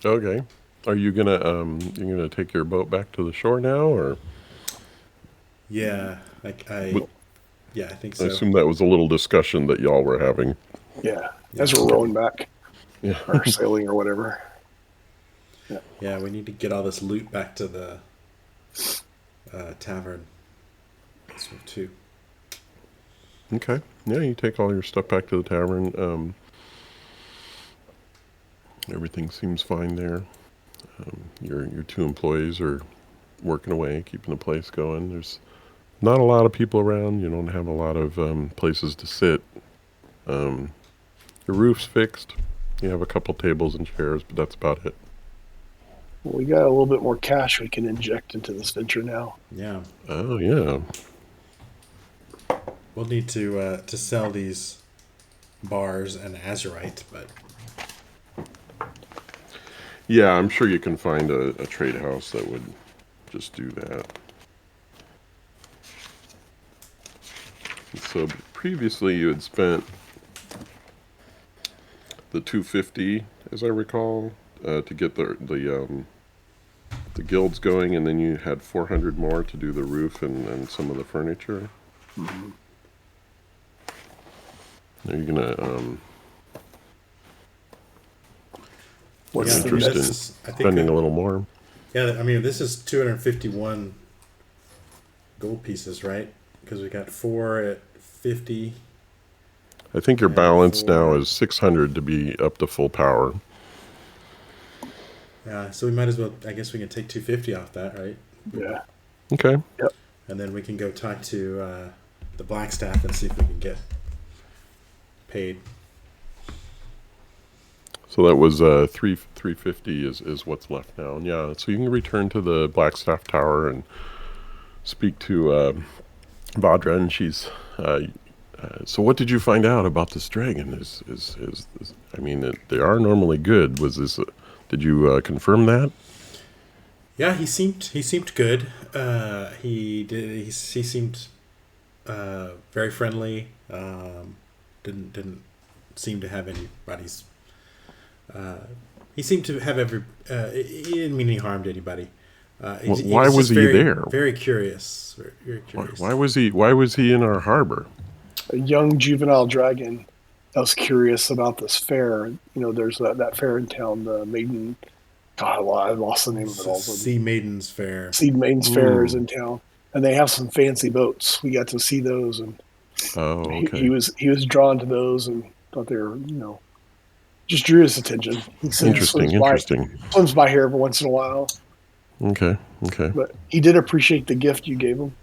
Okay. Are you gonna take your boat back to the shore now, or? Yeah, I think so. I assume that was a little discussion that y'all were having. Yeah, as we're rowing back. Yeah. Or sailing or whatever. Yeah, we need to get all this loot back to the tavern. So too. Okay. Yeah, you take all your stuff back to the tavern. Everything seems fine there. Your two employees are working away, keeping the place going. There's not a lot of people around. You don't have a lot of places to sit. Your roof's fixed. You have a couple tables and chairs, but that's about it. Well, we got a little bit more cash we can inject into this venture now. Yeah. Oh, yeah. We'll need to sell these bars and azurite, but Yeah, I'm sure you can find a trade house that would just do that. So previously you had spent the 250, as I recall, to get the guilds going, and then you had 400 more to do the roof and some of the furniture. Mm-hmm. Are you gonna What's yeah, the interested in next? spending a little more? Yeah, I mean, this is 251 gold pieces, right? Because we got 4 at 50. I think your Yeah, balance now 4. is 600 to be up to full power. Yeah, so we might as well. I guess we can take 250 off that, right? Yeah. Okay. Yep. And then we can go talk to the Blackstaff and see if we can get paid. So that was 350 is what's left now. And yeah, so you can return to the Blackstaff Tower and speak to Vadra, and she's. So what did you find out about this dragon? I mean, they are normally good. Was this? Did you confirm that? Yeah, he seemed good. He seemed very friendly. Didn't seem to have anybody's. He seemed to have he didn't mean any harm to anybody. Why was he there? Very curious. Very curious. Why was he in our harbor? A young juvenile dragon that was curious about this fair. There's that fair in town, the Maiden. God, I lost the name of it all. Sea Maiden's Fair. Sea Maiden's Fair is in town, and they have some fancy boats. We got to see those, and okay. he was drawn to those and thought they were, just drew his attention. He said Interesting. Swims by here every once in a while. Okay. But he did appreciate the gift you gave him.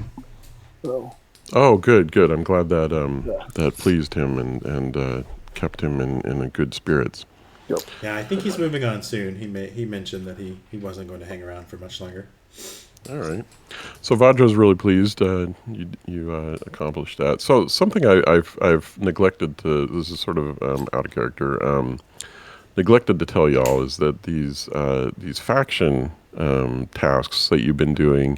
So. Oh, good. I'm glad that that pleased him and kept him in a good spirits. Yep. Yeah, I think he's moving on soon. He mentioned that he wasn't going to hang around for much longer. All right. So Vadra's really pleased. You accomplished that. So something I've neglected to. This is sort of out of character. Neglected to tell y'all is that these faction tasks that you've been doing.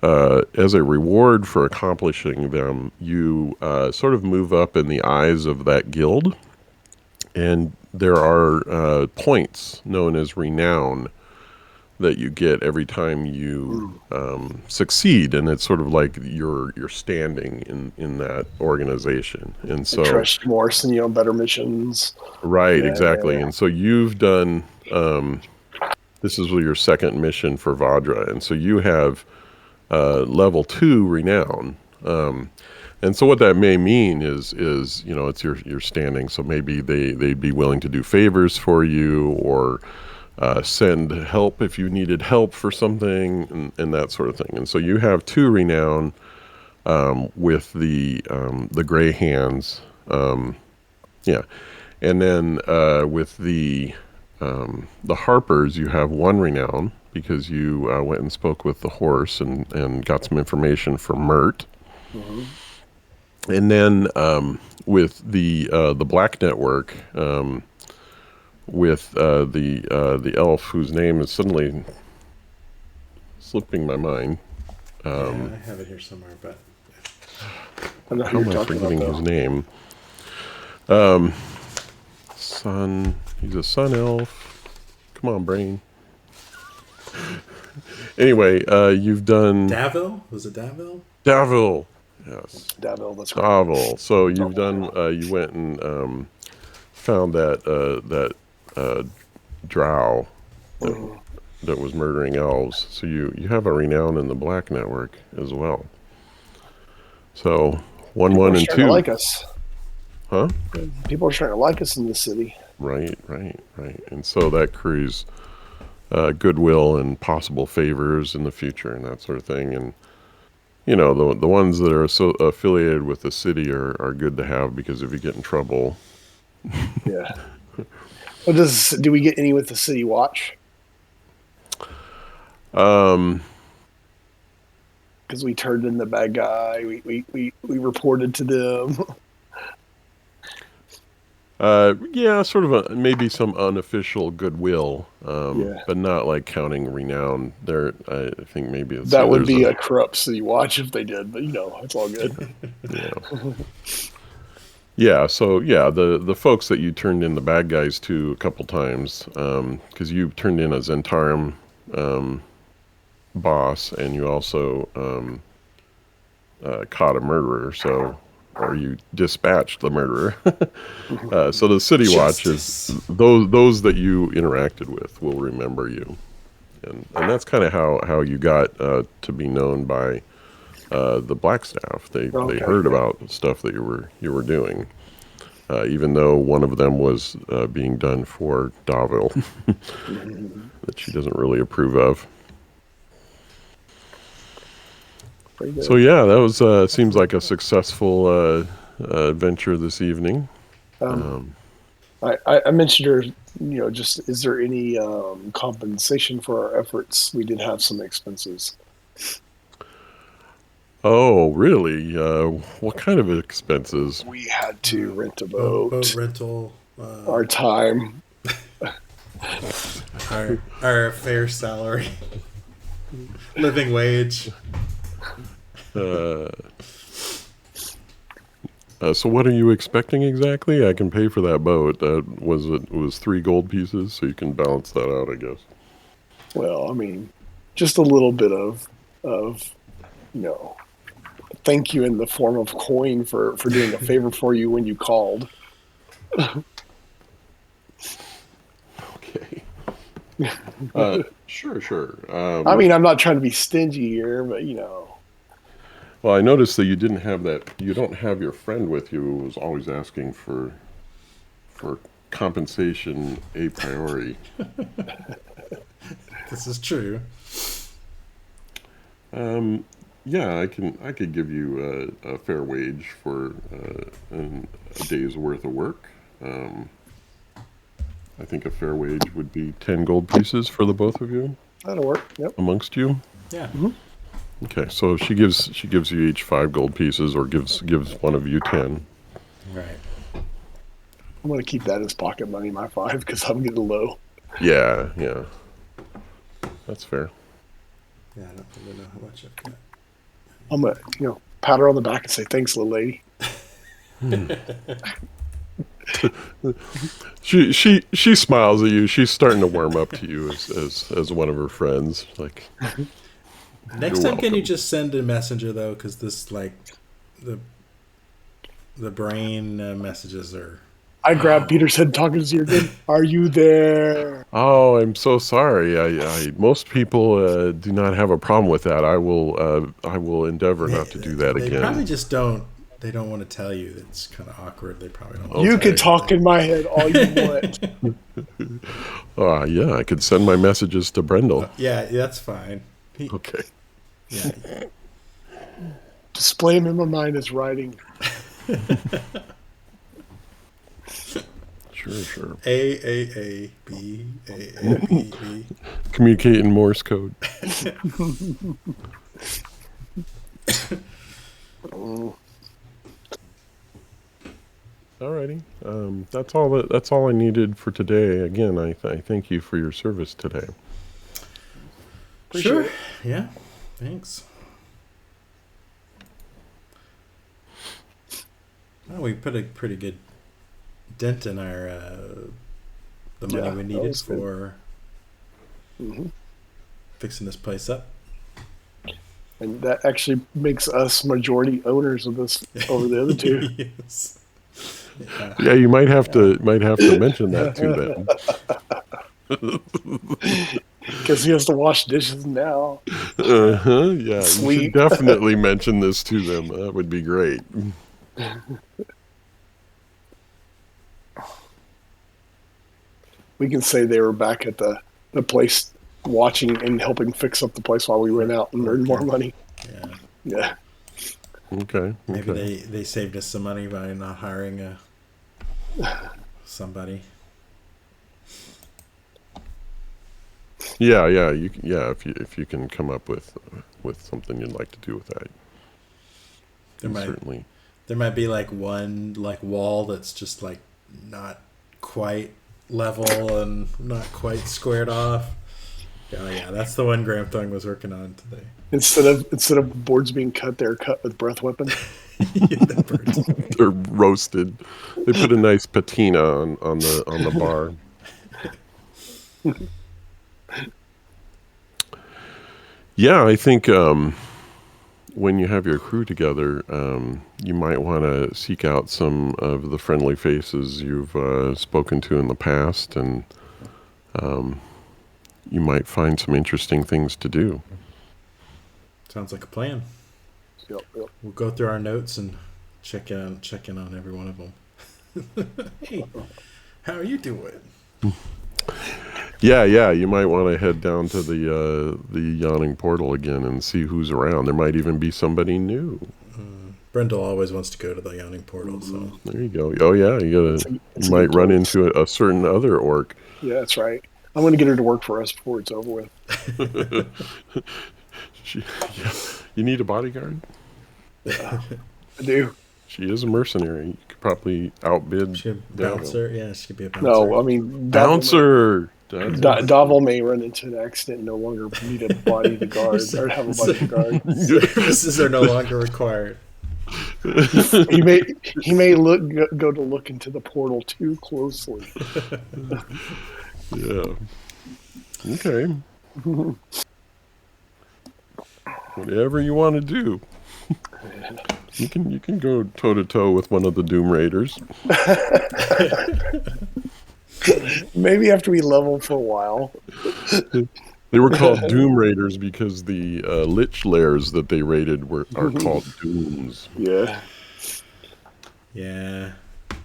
as a reward for accomplishing them, you sort of move up in the eyes of that guild, and there are points known as renown that you get every time you succeed, and it's sort of like your standing in that organization. And so trust more, and better missions. Right, exactly. And so you've done this is your second mission for Vadra, and so you have level 2 renown. And so what that may mean is it's your standing. So maybe they'd be willing to do favors for you, or send help if you needed help for something, and that sort of thing. And so you have 2 renown with the Gray Hands. Yeah. And then with the Harpers, you have 1 renown because you went and spoke with the horse and got some information from Mert. Mm-hmm. And then with the Black Network, with the elf whose name is suddenly slipping my mind. I have it here somewhere, but how am I forgetting his name? Sun. He's a sun elf. Come on, brain. Anyway, you've done Davil. Was it Davil? Davil. Yes. Davil. That's right. Davil. So you've done. You went and found that drow that was murdering elves. So you have a renown in the Black Network as well. So 1, 1, and 2. Like us. Huh? People are starting to like us in this city. Right. And so that accrues goodwill and possible favors in the future and that sort of thing. And the ones that are so affiliated with the city are good to have, because if you get in trouble. Yeah. Well, do we get any with the City Watch? Because we turned in the bad guy. We reported to them. Yeah, sort of maybe some unofficial goodwill, but not like counting renown. There, I think maybe that would be a corrupt City Watch if they did, but it's all good. Yeah. Yeah, so the folks that you turned in the bad guys to a couple times, because you turned in a Zentarum boss, and you also caught a murderer, or you dispatched the murderer. So the City Watch is those that you interacted with will remember you, and that's kind of how you got to be known by the Blackstaff. They heard about stuff that you were doing, even though one of them was being done for Davil that she doesn't really approve of. So yeah, that was seems like a successful adventure this evening. I mentioned her. Just is there any compensation for our efforts? We did have some expenses. Oh, really? What kind of expenses? We had to rent a boat. Boat rental. Our time. our fair salary. Living wage. So what are you expecting exactly? I can pay for that boat. It was 3 gold pieces, so you can balance that out, I guess. Well, I mean, just a little bit of thank you in the form of coin for doing a favor for you when you called. Okay. Sure. I mean, I'm not trying to be stingy here, but Well, I noticed that you didn't have that. You don't have your friend with you who was always asking for compensation a priori. This is true. Yeah, I could give you a fair wage for a day's worth of work. I think a fair wage would be 10 gold pieces for the both of you. That'll work. Yep. Amongst you. Yeah. Mm-hmm. Okay, so she gives you each 5 gold pieces, or gives one of you 10. Right. I'm gonna keep that as pocket money, my 5, because I'm getting low. Yeah. That's fair. Yeah, I don't really know how much I've got. I'm gonna, pat her on the back and say, "Thanks, little lady." She smiles at you. She's starting to warm up to you as one of her friends. Like, Next time, can you just send a messenger though? Because this the brain messages are. I grabbed Peter's head, talking to you again. Are you there? oh, I'm so sorry. I most people do not have a problem with that. I will endeavor not to do that They again. probably just don't. They don't want to tell you. It's kind of awkward. They probably don't. You can talk in my head all you want. Yeah, I could send my messages to Brendal. Yeah, that's fine. Okay. Yeah. Display him in my mind as writing. Sure. A B A B B. Communicate in Morse code. Alrighty. That's all I needed for today. Again, I thank you for your service today. Sure. Yeah. Thanks. Well, we put a pretty good dent in our the money we needed for fixing this place up. And that actually makes us majority owners of this over the other two. Yes. Yeah, you might have to mention that to them. Because he has to wash dishes now. Yeah, Sweet. you should definitely mention this to them. That would be great. We can say they were back at the place watching and helping fix up the place while we went out and earned more money. Yeah. Okay. Maybe they saved us some money by not hiring somebody. Yeah. If you can come up with something you'd like to do with that, certainly. There might be one wall that's just not quite level and not quite squared off. Oh yeah, that's the one Graham Thung was working on today. Instead of boards being cut, they're cut with breath weapons. They're roasted. They put a nice patina on the bar. Yeah, I think when you have your crew together, you might want to seek out some of the friendly faces you've spoken to in the past, and you might find some interesting things to do. Sounds like a plan. Yep. We'll go through our notes and check in on every one of them. Hey, how are you doing? Yeah. You might want to head down to the yawning portal again and see who's around. There might even be somebody new. Brendal always wants to go to the yawning portal, so there you go. Oh yeah, you might run into a certain other orc. Yeah, that's right. I'm going to get her to work for us before it's over with. You need a bodyguard? I do. She is a mercenary. You could probably outbid. She a bouncer? Yeah, she could be a bouncer. No, I mean bouncer. Davel may run into an accident and no longer need a body to guard or have a body to guard. Services are no longer required. He may go to look into the portal too closely. Yeah. Okay. Whatever you want to do. You can go toe to toe with one of the Doom Raiders. Maybe after we level for a while. They were called Doom Raiders because the Lich lairs that they raided are called Dooms. Yeah. Yeah.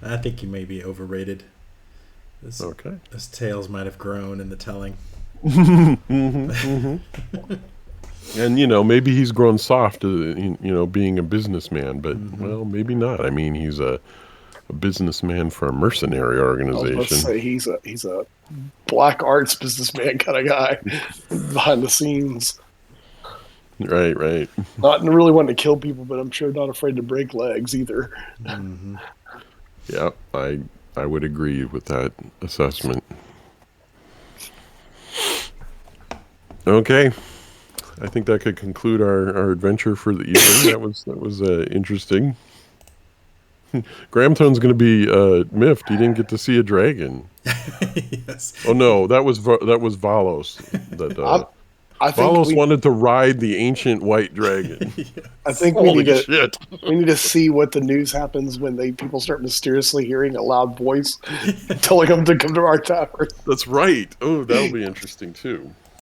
I think he may be overrated. Okay. His tails might have grown in the telling. And, maybe he's grown soft, being a businessman, but, well, maybe not. I mean, he's a businessman for a mercenary organization. Let's say he's a black arts businessman kind of guy behind the scenes. Right. Not really wanting to kill people, but I'm sure not afraid to break legs either. Mm-hmm. Yeah, I would agree with that assessment. Okay. I think that could conclude our adventure for the evening. That was interesting. Gramtone's going to be miffed. He didn't get to see a dragon. Yes. Oh no, that was Valos. That I think Valos wanted to ride the ancient white dragon. Yes. I think Holy shit. we need to see what the news happens when people start mysteriously hearing a loud voice telling them to come to our tavern. That's right. Oh, that'll be interesting too.